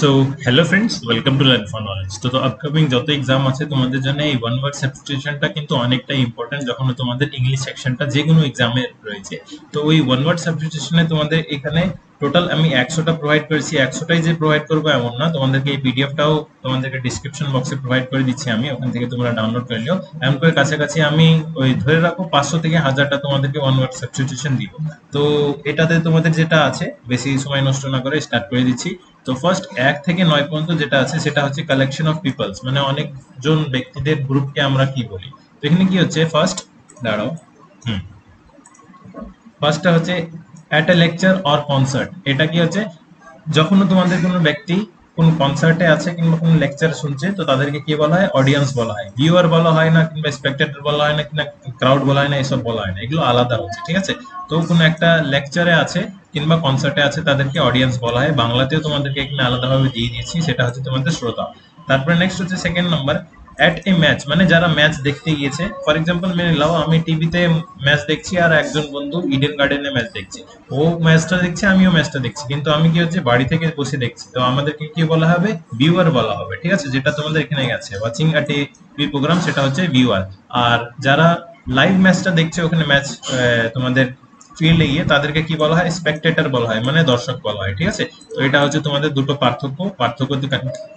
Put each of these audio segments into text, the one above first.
So hello friends, welcome to learn for knowledge. তো upcoming যত exam আছে তোমাদের জন্য এই ওয়ান ওয়ার্ড সাবস্টিটিউশনটা কিন্তু অনেকটাই ইম্পর্টেন্ট যখন তোমাদের ইংলিশ সেকশনটা যে কোনো এক্সামে রয়েছে। তো ওই ওয়ান ওয়ার্ড সাবস্টিটিউশনে তোমাদের এখানে টোটাল আমি 100টা প্রোভাইড করেছি। 100টাই যে প্রোভাইড করবো এমন না, তোমাদেরকে এই পিডিএফটাও তোমাদেরকে ডিসক্রিপশন বক্সে প্রোভাইড করে দিচ্ছি আমি, ওখান থেকে তোমরা ডাউনলোড করে নিও। এমন করে কাছাকাছি আমি ওই ধরে রাখো 500 থেকে 1000টা তোমাদেরকে ওয়ান ওয়ার্ড সাবস্টিটিউশন দিব। তো এটাতে তোমাদের যেটা আছে বেশি সময় নষ্ট না করে স্টার্ট করে দিচ্ছি। তো ফার্স্ট 1 থেকে 9 পর্যন্ত যেটা আছে সেটা হচ্ছে কালেকশন অফ পিপলস, মানে অনেকজন ব্যক্তিদের গ্রুপকে আমরা কি বলি। তো এখানে কি হচ্ছে ফার্স্ট, দাঁড়াও, হুম, ফার্স্টটা হচ্ছে at a lecture or concert. এটা কি হচ্ছে যখন তোমাদের কোনো ব্যক্তি কোন কনসার্টে আছে কিংবা কোনো লেকচার শুনছে, তো তাদেরকে কি বলা হয়? অডিয়েন্স বলা হয়। ভিউয়ার বলা হয় না, কিংবা স্পেক্টেটর বলা হয় না, কিংবা ক্রাউড বলা হয় না, এসব বলা হয় না, এগুলো আলাদা হচ্ছে, ঠিক আছে? তো কোনো একটা লেকচারে আছে কিংবা কনসার্টে আছে তাদেরকে অডিয়েন্স বলা হয়। বাংলাতেও তোমাদেরকে এখানে আলাদাভাবে দিয়ে দিয়েছি, সেটা হচ্ছে তোমাদের শ্রোতা। তারপরে নেক্সট হচ্ছে second number, at a match, মানে যারা ম্যাচ দেখতে গিয়েছে। ফর এক্সাম্পল মেনে নাও আমি টিভিতে ম্যাচ দেখছি আর একজন বন্ধু ইডেন গার্ডেনে ম্যাচ দেখছে। ও ম্যাচটা দেখছে, আমিও ম্যাচটা দেখছি, কিন্তু আমি কি হচ্ছে বাড়ি থেকে বসে দেখছি। তো আমাদেরকে কি বলা হবে? ভিউয়ার বলা হবে, ঠিক আছে? যেটা তোমাদের এখানে গেছে ওয়াচিং আ টিভি প্রোগ্রাম, সেটা হচ্ছে ভিউয়ার। আর যারা লাইভ ম্যাচটা দেখছে ওখানে ম্যাচ তোমাদের ফিল্ডে গিয়ে, তাদেরকে কি বলা হয়? স্পেকটেটর বলা হয়, মানে দর্শক বলা হয়, ঠিক আছে? তো এটা হচ্ছে তোমাদের দুটো পার্থক্য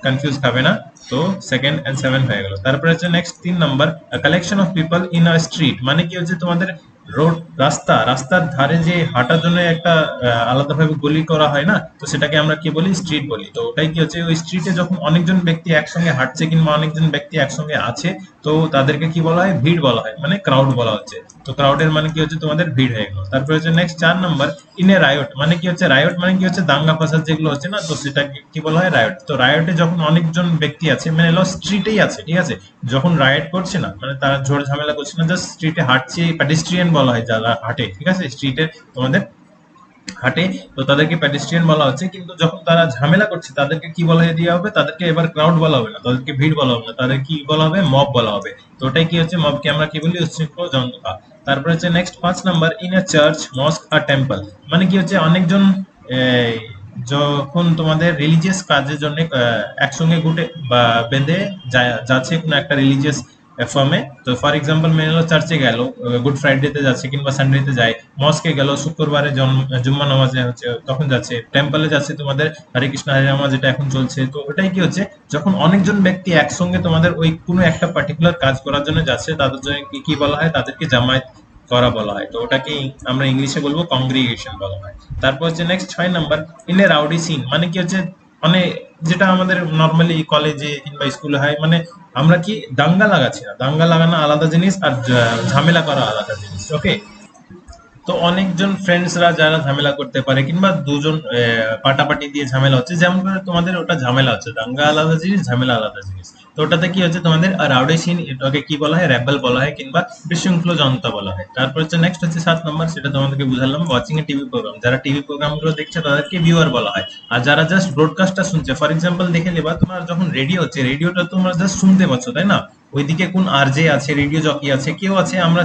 কনফিউজ খাবে না। তো সেকেন্ড এন্ড সেভেন হয়ে গেল। তারপরে হচ্ছে next 3 number, collection of people in a street, মানে কি হচ্ছে তোমাদের রোড, রাস্তার ধারে যে হাঁটার জন্য একটা আলাদাভাবে গলি করা হয় না, তো সেটাকে আমরা কি বলি? স্ট্রিট বলি। তো ওটাই কি হচ্ছে ওই স্ট্রিটে যখন অনেকজন ব্যক্তি একসঙ্গে হাঁটছে কিংবা অনেকজন ব্যক্তি একসঙ্গে আছে, তো তাদেরকে কি বলা হয়? ভিড় বলা হয়, মানে ক্রাউড বলা হচ্ছে। তো ক্রাউডের মানে কি হচ্ছে তোমাদের ভিড় হয়ে গেল। তারপরে হচ্ছে next 4 number, in A riot, মানে কি হচ্ছে রায়ট মানে কি হচ্ছে দাঙ্গা ফাসাদ যেগুলো হচ্ছে না, তো সেটাকে কি বলা হয়? রায়ট। তো রায়টে যখন অনেকজন ব্যক্তি আছে, মানে এলো স্ট্রিটেই আছে, ঠিক আছে? যখন রায়ট করছে না, মানে তারা ঝড় ঝামেলা করছে না, জাস্ট স্ট্রিটে হাঁটছে, প্যাডেস্ট্রিয়ান বলা হয় যারা হাঁটে, ঠিক আছে? স্ট্রিটে তোমাদের হাঁটে, তো তাদেরকে প্যাডেস্ট্রিয়ান বলা হচ্ছে। কিন্তু যখন তারা ঝামেলা করছে তাদেরকে কি বলা দেওয়া হবে? তাদেরকে এবার ক্রাউড বলা হবে না, তাদেরকে ভিড় বলা হবে না, তাদের কি বলা হবে? মব বলা হবে। তো ওটাই কি হচ্ছে মবকে আমরা কি বলি? উচ্ছৃঙ্খল জনতা। তারপরে হচ্ছে next 5 number, in a church, mosque আর টেম্পল, মানে কি হচ্ছে অনেকজন এই, যখন তোমাদের রিলিজিয়াস কাজের জন্য একসঙ্গে গুটে বা বেঁধে যাচ্ছে কোনো একটা রিলিজিয়াস ফর্মে। তো ফর এক্সাম্পল মেনে হলো চার্চে গেল, গুড ফ্রাইডেতে যাচ্ছে কিংবা সানডেতে যায়। মস্কে গেল, শুক্রবারে জুম্মা নামাজে হচ্ছে তখন যাচ্ছে। টেম্পলে যাচ্ছে তোমাদের হরে কৃষ্ণ হরে রামা যেটা এখন চলছে। তো ওটাই কি হচ্ছে যখন অনেকজন ব্যক্তি একসঙ্গে তোমাদের ওই কোনো একটা পার্টিকুলার কাজ করার জন্য যাচ্ছে, তাদের জন্য কি কি বলা হয়? তাদেরকে জামায়াত করা বলা হয়। তো ওটাকে আমরা ইংলিশে বলবো কংগ্রিগেশন বলা হয়। তারপর হচ্ছে next 6 number, in a rowdy scene, মানে কি হচ্ছে মানে যেটা আমাদের নর্মালি কলেজে কিংবা স্কুলে হয়, মানে আমরা কি দাঙ্গা লাগাচ্ছি না, দাঙ্গা লাগানো আলাদা জিনিস আর ঝামেলা করা আলাদা জিনিস, ওকে? তো অনেকজন ফ্রেন্ডসরা যারা ঝামেলা করতে পারে কিংবা দুজন পাটাপাটি দিয়ে ঝামেলা হচ্ছে, যেমন করে তোমাদের ওটা ঝামেলা হচ্ছে, দাঙ্গা আলাদা জিনিস, ঝামেলা আলাদা জিনিস। তো ওটাতে কি হচ্ছে তোমাদের রাউডি সিন, এটাকে কি বলা হয়? র্যাবেল বলা হয় কিংবা বিশৃঙ্খল জনতা বলা হয়। তারপর হচ্ছে নেক্সট হচ্ছে 7 নম্বর, সেটা তোমাদেরকে বুঝালাম, ওয়াচিং এ টিভি প্রোগ্রাম, যারা টিভি প্রোগ্রাম গুলো দেখছে তাদেরকে ভিউয়ার বলা হয়। আর যারা জাস্ট ব্রডকাস্টটা শুনছে, ফর এক্সাম্পল দেখে নেবা তোমার যখন রেডিও হচ্ছে, রেডিওটা তোমরা জাস্ট শুনতে পাচ্ছ, তাই না? ওইদিকে কোন আরজে আছে, রেডিও জকি আছে, কেউ আছে, আমরা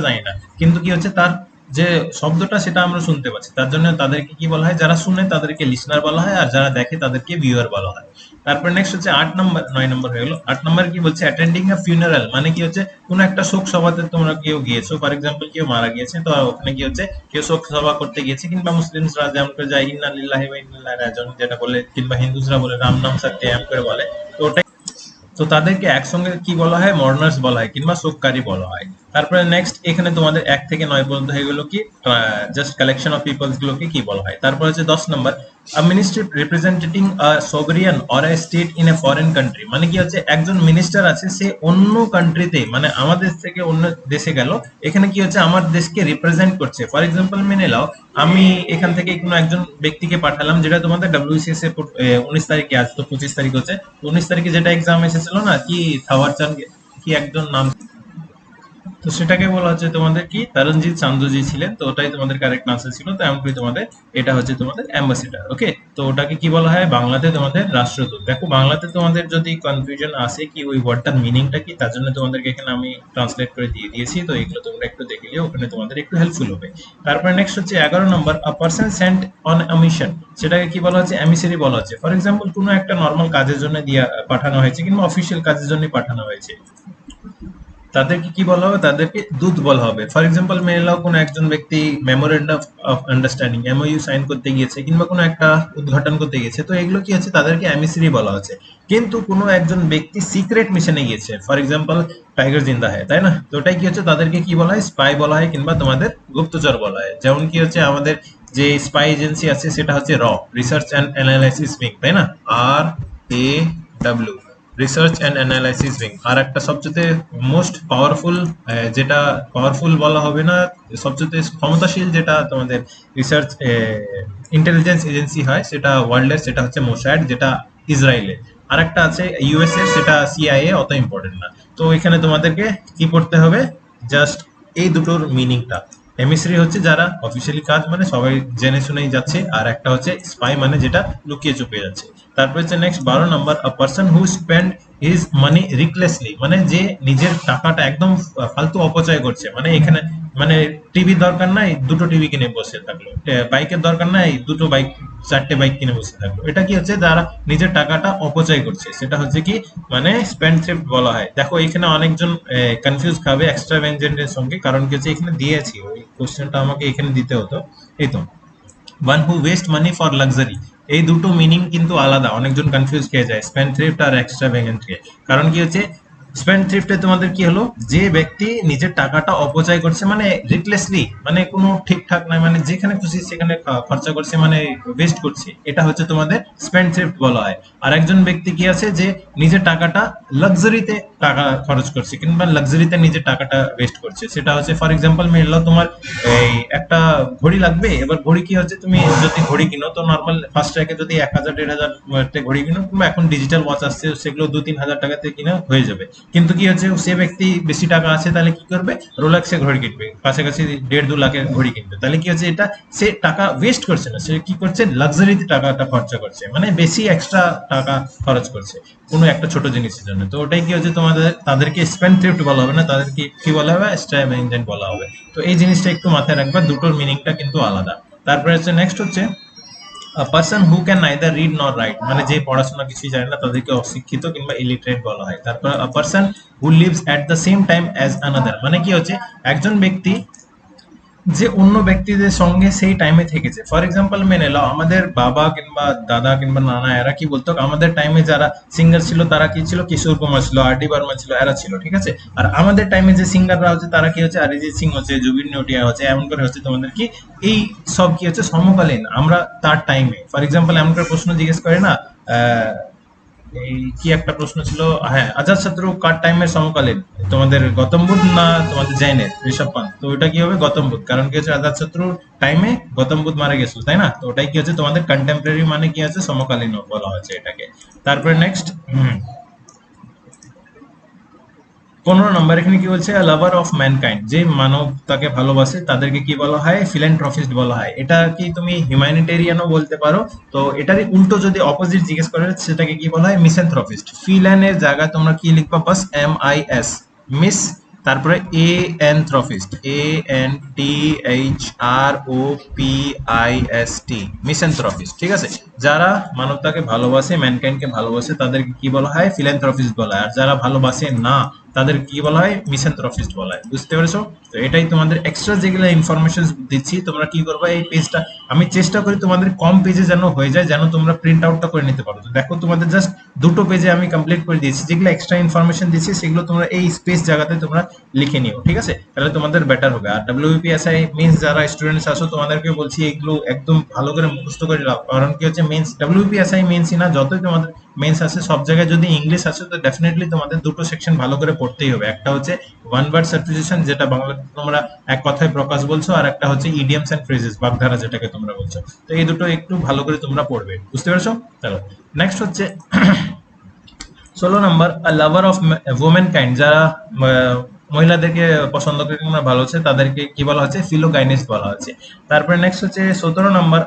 জানি না, কিন্তু কি হচ্ছে তার যে শব্দটা সেটা আমরা শুনতে পাচ্ছি, তার জন্য তাদেরকে কি বলা হয়? যারা শুনে তাদেরকে লিসনার বলা হয়, আর যারা দেখে তাদেরকে ভিউয়ার বলা হয়। তারপর নেক্সট হচ্ছে 8 নম্বর, 9 নম্বর হয়ে গেল। 8 নম্বর কি বলছে? অ্যাটেন্ডিং আ ফিউনারাল, মানে কি হচ্ছে কোন একটা শোক সভাতে তোমরা কেউ গিয়েছো, ফর এক্সাম্পল কেউ মারা গিয়েছে, তো ওখানে কি হচ্ছে কেউ শোক সভা করতে গিয়েছে, কিংবা মুসলিমসরা যেমন করে যায় ইন্না লিল্লাহি ওয়া ইন্না ইলাইহি রাজিউন যেটা বলে, কিংবা হিন্দুসরা বলে রাম নাম সত্যম করে বলে। তো ওটাই, তো তাদেরকে একসঙ্গে কি বলা হয়? মর্নার্স বলা হয় কিংবা শোককারী বলা হয়। তারপরে নেক্সট এখানে তোমাদের 1 থেকে 9 পর্যন্ত হয়ে গেল কি জাস্ট কালেকশন অফ পিপলস গুলোকে কি বলা হয়। তারপর হচ্ছে 10 number, a ministry representing a sovereign or a state in a foreign country, মানে কি হচ্ছে একজন মিনিস্টার আছে, সে অন্য কান্ট্রিতে, মানে আমাদের দেশ থেকে অন্য দেশে গেল, এখানে কি হচ্ছে আমার দেশকে রিপ্রেজেন্ট করছে। ফর এক্সাম্পল মেনে নাও আমি এখান থেকে কোনো একজন ব্যক্তিকে পাঠালাম, যেটা তোমাদের ডব্লিউসিএস এর 19 তারিখে, আজ তো 25 তারিখ হচ্ছে, 19 তারিখে যেটা এক্সাম এসেছিল না, কি থাওয়ার চান কি একজন নাম, তো সেটাকে বলা হচ্ছে তোমাদের কি তরণজিৎ সান্ধুজি ছিলেন, তো ওটাই তোমাদের কারেক্ট আনসার ছিল। তো এমন করে তোমাদের এটা হচ্ছে তোমাদের অ্যাম্বাসেডর। ওকে, তো ওটাকে কি বলা হয় বাংলাতে তোমাদের রাষ্ট্রদূত। দেখো বাংলাতে তোমাদের যদি কনফিউশন আসে কি ওই ওয়ার্ডটার মিনিংটা কি, তার জন্য তোমাদেরকে এখানে আমি ট্রান্সলেট করে দিয়ে দিয়েছি, তো এগুলো তোমরা একটু দেখে নিও, ওখানে তোমাদের একটু হেল্পফুল হবে। তারপরে নেক্সট হচ্ছে 11 number, a person sent on a mission, সেটাকে কি বলা হচ্ছে এমিসারি বলা হচ্ছে। ফর এক্সাম্পল কোনো একটা নর্মাল কাজের জন্য দিয়ে পাঠানো হয়েছে কিংবা অফিসিয়াল কাজের জন্য পাঠানো হয়েছে, তাদেরকে কি বলা হবে, তাদেরকে দূত বলা হবে। ফর এক্সাম্পল মেনে নাও কোনো একজন ব্যক্তি memorandum of understanding MOU sign করতে গিয়েছে কিংবা কোনো একটা উদ্ঘাটন করতে গিয়েছে, তো এগুলো কি হচ্ছে তাদেরকে এমিসারি বলা হচ্ছে। কিন্তু কোনো একজন ব্যক্তি সিক্রেট মিশনে গিয়েছে, ফর এক্সাম্পল টাইগার জিন্দা হয়, তাই না, তো ওটাই কি হচ্ছে তাদেরকে কি বলা হয়, স্পাই বলা হয় কিংবা তোমাদের গুপ্তচর বলা হয়। যেমন কি হচ্ছে আমাদের যে স্পাই এজেন্সি আছে সেটা হচ্ছে রিসার্চ অ্যান্ড অ্যানালাইসিস উইং, তাই না, RAW, research and analysis wing. আর একটা সবচেয়ে মোস্ট পাওয়ারফুল, যেটা পাওয়ারফুল বলা হবে না, সবচেয়ে ক্ষমতাশীল যেটা তোমাদের রিসার্চ ইন্টেলিজেন্স এজেন্সি হয় সেটা ওয়ার্ল্ডের, সেটা হচ্ছে মোসাড, যেটা ইসরায়েলের। আর একটা আছে ইউএস এর, সেটা CIA, অত ইম্পর্টেন্ট না। তো এখানে তোমাদেরকে কি করতে হবে, জাস্ট এই দুটোর মিনিংটা। এমিসারি হচ্ছে যারা অফিসিয়ালি কাজ মানে সবাই জেনে শুনেই যাচ্ছে, আর একটা হচ্ছে স্পাই মানে যেটা লুকিয়ে চুপিয়ে যাচ্ছে। তারপর হচ্ছে next 12 number, a person who spend his money recklessly, মানে যে নিজের টাকাটা একদম ফালতু অপচয় করছে। মানে এখানে মানে টিভির দরকার নাই, দুটো টিভি কিনে বসে থাকলো, বাইকের দরকার নাই, দুটো বাইক, চারটে বাইক কিনে বসে থাকলো। এটা কি হচ্ছে যারা নিজের টাকাটা অপচয় করছে, সেটা হচ্ছে কি মানে স্পেন্ড থ্রিফট বলা হয়। দেখো এখানে অনেকজন কনফিউজ খাবে এক্সট্রা ভেঞ্জেন্টের সঙ্গে, কারণ কি হচ্ছে এখানে দিয়েছি ওই কোশ্চেনটা আমাকে এখানে দিতে হতো। এই তো one who West money for luxury, এই দুটো মিনিং কিন্তু আলাদা, অনেকজন কনফিউজ খেয়ে যায় স্পেন্ড থ্রিফট আর এক্সট্রা ভেঞ্জেন্ট। কারণ কি হচ্ছে স্পেন্ড থ্রিফটে তোমাদের কি হলো, যে ব্যক্তি নিজের টাকাটা অপচয় করছে মানে রিকলেসলি, মানে কোনো ঠিকঠাক নাই, মানে যেখানে খুশি সেখানে খরচা করছে, মানে ওয়েস্ট করছে, এটা হচ্ছে তোমাদের স্পেন্ড থ্রিফট বলা হয়। আর একজন ব্যক্তি কি আছে যে নিজের টাকাটা লাক্সারিতে টাকা খরচ করছে কিংবা লাক্সারিতে নিজের টাকাটা ওয়েস্ট করছে, সেটা হচ্ছে ফর এক্সাম্পল মেনলো তোমার এই একটা ঘড়ি লাগবে, এবার ঘড়ি কি হচ্ছে তুমি যদি ঘড়ি কিনো তো নর্মাল ফার্স্ট ট্র্যাকে যদি 1000-1500 ঘড়ি কিনো, কিংবা এখন ডিজিটাল ওয়াচ আসছে সেগুলো 2-3000 টাকাতে কিনা হয়ে যাবে। কিন্তু কি হচ্ছে সে ব্যক্তি বেশি টাকা আছে তাহলে কি করবে, রোলেক্সের ঘড়ি কিনবে, কাছাকাছি 1.5-2 লাখের ঘড়ি কিনবে। তাহলে কি হচ্ছে এটা সে টাকা ওয়েস্ট করছে না, সে কি করছে লাক্সারিতে টাকাটা খরচা করছে, মানে বেশি এক্সট্রা টাকা খরচ করছে কোনো একটা ছোট জিনিসের জন্য। তো ওটাই কি হচ্ছে তোমাদের, তাদেরকে স্পেন্ড থ্রিফট বলা হবে না, তাদেরকে কি বলা হবে, এক্সট্রাভেগেন্ট বলা হবে। তো এই জিনিসটা একটু মাথায় রাখবা, দুটোর মিনিংটা কিন্তু আলাদা। তারপরে হচ্ছে নেক্সট হচ্ছে a person who can neither read nor write, মানে যে পড়াশোনা কিছুই জানে না তাদেরকে অশিক্ষিত কিংবা ইলিটারেট বলা হয়। তারপর a person who lives at the same time as another, মানে কি হচ্ছে একজন ব্যক্তি যে অন্য ব্যক্তিদের সঙ্গে সেই টাইমে থেকেছে। ফর এক্সাম্পল মেনে নাও আমাদের বাবা কিংবা দাদা কিংবা নানা এরা কি বলতো, আমাদের টাইমে যারা সিঙ্গার ছিল তারা কি ছিল, কিশোর কুমার ছিল, আর ডি বর্মা ছিল, এরা ছিল, ঠিক আছে। আর আমাদের টাইমে যে সিঙ্গাররা হচ্ছে তারা কি হচ্ছে, অরিজিৎ সিং হচ্ছে, জুবিন নটিয়াল হচ্ছে, এমন করে হচ্ছে তোমাদের কি এই সব কি হচ্ছে সমকালীন আমরা তার টাইমে। ফর এক্সাম্পল এমন করে প্রশ্ন জিজ্ঞেস করে না, এই কি একটা প্রশ্ন ছিল, হ্যাঁ আজাদ শত্রু কার টাইমের সমকালীন, তোমাদের গৌতম বুদ্ধ না তোমাদের জৈনের ঋষভ পান্ত, তো ওটা কি হবে গৌতম বুদ্ধ, কারণ কি হচ্ছে আজাদ শত্রু টাইমে গৌতম বুদ্ধ মারা গেছিল, তাই না। তো ওটাই কি হচ্ছে তোমাদের কন্টেম্পোরারি, মানে কি আছে সমকালীন বলা হয়েছে এটাকে। তারপরে নেক্সট 15 নম্বর, এখানে কি বলছে লাভার অফ ম্যানকাইন্ড, যে মানবতাকে ভালোবাসে তাদেরকে কি বলা হয়, ফিল্যান্থ্রপিস্ট বলা হয়। এটা কি তুমি হিউম্যানিটেরিয়ানও বলতে পারো। তো এটারই উল্টো যদি অপোজিট জিজ্ঞেস করে সেটাকে কি বলা হয়, মিসেন্থ্রপিস্ট। ফিল্যানের জায়গায় তোমরা কি লিখবা, বাস MIS, মিস, তারপরে এনথ্রপিস্ট, ANTHROPIST, মিসেন্থ্রপিস্ট, ঠিক আছে। যারা মানবতাকে ভালোবাসে, ম্যানকাইন্ডকে ভালোবাসে তাদেরকে কি বলা হয়, ফিল্যান্থ্রপিস্ট বলা হয়। আর যারা ভালোবাসে না তাদের কি বলা হয়, মিসেন্থ্রপিস্ট বলা হয়। বুঝতে পেরেছো? তো এটাই তোমাদের এক্সট্রা যেগুলো ইনফরমেশন দিচ্ছি, তোমরা কি করবে এই পেজটা, আমি চেষ্টা করি তোমাদের কম পেজে যেন হয়ে যায়, যেন তোমরা প্রিন্ট আউটটা করে নিতে পারো। তো দেখো তোমাদের জাস্ট দুটো পেজে আমি কমপ্লিট করে দিয়েছি, যেগুলো এক্সট্রা ইনফরমেশন দিচ্ছি সেগুলো তোমরা এই স্পেস জায়গাতে তোমরা লিখে নিও, ঠিক আছে, তাহলে তোমাদের বেটার হবে। আর WBPSI মেন্স যারা স্টুডেন্টস আসো তোমাদেরকে বলছি এগুলো একদম ভালো করে মুখস্থ করে নাও, কারণ কি হচ্ছে মেন্স WBPSI মেন্সই না, যতই তোমাদের মেন্স আছে সব জায়গায় যদি ইংলিশ আছে তো ডেফিনেটলি তোমাদের দুটো সেকশন ভালো করে পড়তেই হবে। একটা হচ্ছে ওয়ান ওয়ার্ড সাবস্টিটিউশন, যেটা বাংলা তোমরা এক কথায় প্রকাশ বলছো, আর একটা হচ্ছে ইডিয়ামস এন্ড ফ্রেজেস, বাগধারা যেটাকে তোমরা বলছো। তো এই দুটো একটু ভালো করে তোমরা পড়বে, বুঝতে পেরেছো? চলো নেক্সট হচ্ছে 16 নম্বর, লাভার অফ ওমেন কাইন্ড, যারা মহিলাদেরকে পছন্দ করে কিংবা ভালো হচ্ছে তাদেরকে কি বলা হচ্ছে, ফিলোগাইনিস্ট বলা হচ্ছে। তারপরে নেক্সট হচ্ছে 17 নম্বর,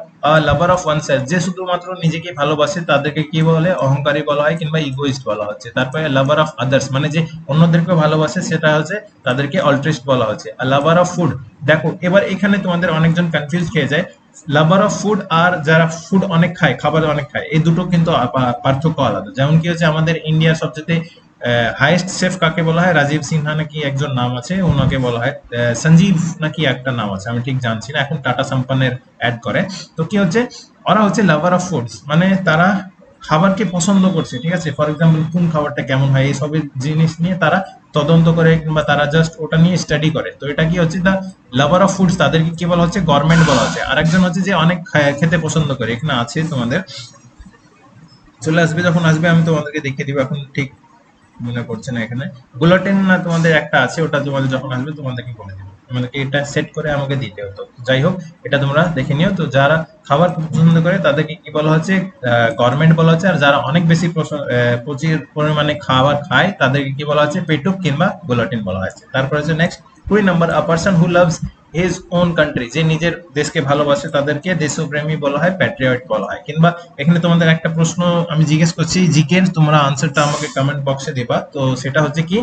লাভার অফ ওয়ান সেলফ, যে শুধুমাত্র নিজেকে ভালোবাসে তাদেরকে কি বলে, অহংকারী বলা হয় কিংবা ইগোইস্ট বলা হচ্ছে। তারপরে লাভার অফ আদার্স, মানে যে অন্যদেরকে ভালোবাসে সেটা হচ্ছে তাদেরকে অল্ট্রিস্ট বলা হচ্ছে। আর লাভার অফ ফুড, দেখো এবার এখানে তোমাদের অনেকজন কনফিউজ খেয়ে যায়, লাভার অফ ফুড আর যারা ফুড অনেক খায়, খাবার অনেক খায়, এই দুটো কিন্তু পার্থক্য আলাদা। যেমন কি হচ্ছে আমাদের ইন্ডিয়ার সবচেয়ে হাইয়েস্ট শেফ কাকে বলা হয়, রাজীব সিনহা নাকি একজন নাম আছে, ওনাকে বলা হয় সঞ্জীব নাকি একটা নাম আছে, আমি ঠিক জানছি না, এখন টাটা সম্পানের অ্যাড করে। তো কি হচ্ছে, ওরা হচ্ছে লাভার অফ ফুডস, মানে তারা খাবারকে পছন্দ করছে, ঠিক আছে। ফর এক্সাম্পল কোন খাবারটা কেমন হয় এই সব জিনিস নিয়ে তারা তদন্ত করে কিংবা তারা জাস্ট ওটা নিয়ে স্টাডি করে। তো এটা কি হচ্ছে, দা লাভার অফ ফুডস, তাদেরকে কি বলা হচ্ছে, গভর্নমেন্ট বলা হচ্ছে। আরেকজন হচ্ছে যে অনেক খেতে পছন্দ করে, এখানে আছে তোমাদের, চলে আসবে, যখন আসবে আমি তোমাদেরকে দেখিয়ে দিব, এখন ঠিক মনে পড়ছে না এখানে। বুলেটিন না তোমাদের একটা আছে, ওটা তোমাদের যখন আসবে তোমাদেরকে বলে দেবো, আমাদেরকে এটা সেট করে আমাকে দিতে হতো। যাই হোক, এটা তোমরা দেখে নিও। তো যারা খাবার পছন্দ করে তাদেরকে কি বলা হচ্ছে, গভর্নমেন্ট বলা হচ্ছে। আর যারা অনেক বেশি প্রচুর পরিমাণে খাবার খায় তাদেরকে কি বলা হচ্ছে, পেটুক কিংবা বুলেটিন বলা হচ্ছে। তারপর হচ্ছে next 20 number, a person who loves his own country, যে নিজের দেশকে ভালোবাসে তাদেরকে দেশপ্রেমী বলা হয়, প্যাট্রিয়ট বলা হয়। কিংবা এখানে তোমাদের একটা প্রশ্ন আমি জিজ্ঞেস করছি, জিকে তোমরা আনসারটা আমাকে কমেন্ট বক্সে দিবা। তো সেটা হচ্ছে কি,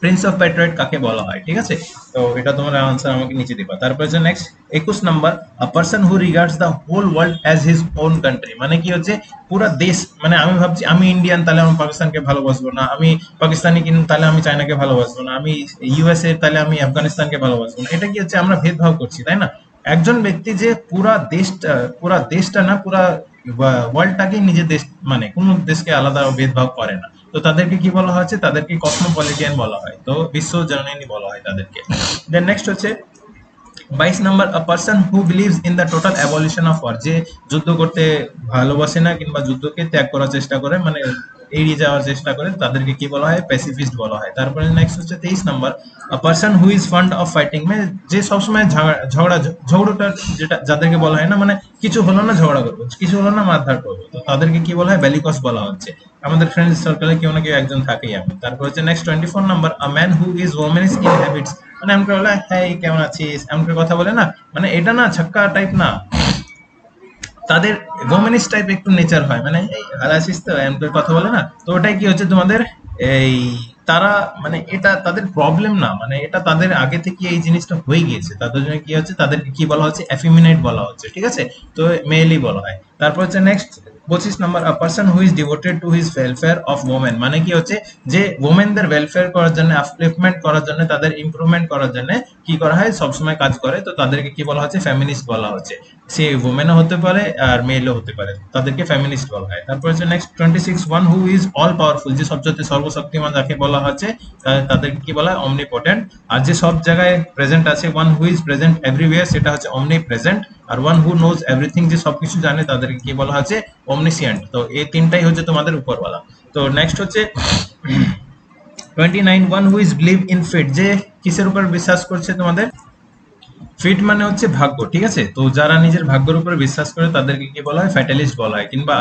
প্রিন্স অফ প্যাট্রিয়ট কাকে বলা হয়, ঠিক আছে। তো এটা তোমরা আনসার আমাকে নিচে দিবা। তারপর হচ্ছে next 21 number, a person who regards the whole world as his own country, মানে কি হচ্ছে পুরা দেশ, মানে আমি ভাবছি আমি ইন্ডিয়ান তাহলে আমি পাকিস্তানকে ভালোবাসবো না, আমি পাকিস্তানি কিন্তু তাহলে আমি চায়নাকে ভালোবাসবো না, আমি ইউএসএ তাহলে আমি আফগানিস্তানকে ভালোবাসবো না। এটা কি হচ্ছে, আমরা ভেদভাব করছি, তাই না। একজন ব্যক্তি যে পুরা দেশটা না, পুরা ওয়ার্ল্ডটাকে নিজের দেশ, মানে কোন দেশকে আলাদা ভেদভাব করে না। তো তাদেরকে কি বলা হচ্ছে, তাদেরকে কসমোপলিটিয়ান বলা হয়, তো বিশ্ব জননী বলা হয় তাদেরকে। দেন নেক্সট হচ্ছে 22 number, a person who believes in the total abolition of war, যে যুদ্ধ করতে ভালোবাসে না কিংবা যুদ্ধকে ত্যাগ করার চেষ্টা করে, মানে এড়িয়ে যাওয়ার চেষ্টা করে, তাদেরকে কি বলা হয়, প্যাসিফিস্ট বলা হয়। তারপরে নেক্সট হচ্ছে 23 number, a person who is fund of fighting, মানে যে সবসময় ঝগড়াটা, যেটা যাদেরকে বলা হয় না, মানে কিছু হলো না ঝগড়া করবো, কিছু হলো না মারধর করবো, তো তাদেরকে কি বলা হয়, ব্যালিকস বলা হচ্ছে। আমাদের ফ্রেন্ড সার্কেলে কেউ না কেউ একজন থাকেই আমি। তারপর হচ্ছে next 24 number, a man who is ominous in habits, মানে এমন করে বলে, হ্যাঁ কেমন আছিস, এমন করে কথা বলে না, মানে এটা না ছক্কা টাইপ না, তাদের ওমেনিস টাইপ একটু নেচার হয়, মানে এই ভালো আছিস তো এমন করে কথা বলে না। তো ওটাই কি হচ্ছে তোমাদের, এই তারা, মানে এটা তাদের প্রবলেম না, মানে এটা তাদের আগে থেকে এই জিনিসটা হয়ে গিয়েছে, তাদের জন্য কি হচ্ছে, তাদেরকে কি বলা হচ্ছে, এফিমিনেট বলা হচ্ছে, ঠিক আছে। তো মেলই বলা হয়। তারপর হচ্ছে next 25 number, a person who is devoted to his welfare of women, মানে কি হচ্ছে, যে ওমেনদের ওয়েলফেয়ার করার জন্য, আপলিফমেন্ট করার জন্য, তাদের ইমপ্রুভমেন্ট করার জন্য কি করা হয়, সবসময় কাজ করে। তো তাদেরকে কি বলা হচ্ছে, ফেমিনিস্ট বলা হচ্ছে। সে ওমেনও হতে পারে আর মেলও হতে পারে, তাদেরকে ফেমিনিস্ট বলা হয়। তারপর হচ্ছে next 26, one who is all powerful, যে সবচেয়ে সর্বশক্তিমান যাকে বলা হচ্ছে, তাদেরকে কি বলা হয়, অমনিপোটেন্ট। আর যে সব জায়গায় প্রেজেন্ট আছে, one who is present everywhere, সেটা হচ্ছে অমনি প্রেজেন্ট। আর ওয়ান হু নোজ এভরিথিং, যে সবকিছু জানে, তাদেরকে কি বলা হচ্ছে, অমনিসিয়েন্ট। তো এই তিনটাই হচ্ছে তোমাদের উপরওয়ালা। তো নেক্সট হচ্ছে 29, one who is believe in fate, যে কিসের উপর বিশ্বাস করছে তোমাদের, ফিট মানে হচ্ছে ভাগ্য, ঠিক আছে। তো যারা নিজের ভাগ্যের উপরে বিশ্বাস করে তাদেরকে কি বলা হয়, ফ্যাটালিস্ট বলা হয় কিংবা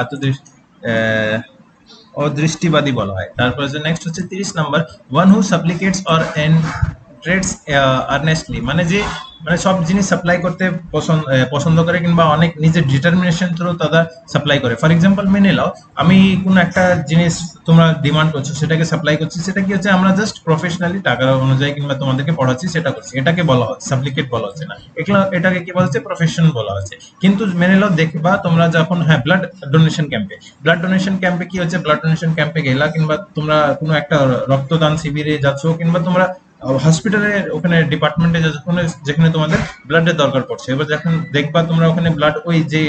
অদৃষ্টিবাদী বলা হয়। তারপর হচ্ছে নেক্সট হচ্ছে 30 number, one who supplicates or treats earnestly, মানে যে মানে সব জিনিস সাপ্লাই করতে পছন্দ করে কিংবা অনেক নিজের ডিটারমিনেশন থ্রু তারা সাপ্লাই করে। ফর এক্সাম্পল মেনে নাও, আমি কোনো একটা জিনিস তোমরা ডিমান্ড করছো, সেটাকে সাপ্লাই করছি, সেটা কি হচ্ছে, আমরা জাস্ট প্রফেশনালি টাকা অনুযায়ী কিংবা তোমাদেরকে পড়াচ্ছি সেটা করছি, এটাকে বলা হচ্ছে সাপ্লিকেট বলা হচ্ছে না, এটাকে কি বলা হচ্ছে, প্রফেশন বলা হচ্ছে। কিন্তু মেনে নাও দেখবা তোমরা যখন, হ্যাঁ, ব্লাড ডোনেশন ক্যাম্পে কি হচ্ছে, ব্লাড ডোনেশন ক্যাম্পে গেলা কিংবা তোমরা কোনো একটা রক্তদান শিবিরে যাচ্ছ কিংবা তোমরা হসপিটালে ওখানে ডিপার্টমেন্টে যেখানে তোমাদের ব্লাডের দরকার পড়ছে, এবার যখন দেখবা তোমরা ওখানে ব্লাড, ওই যে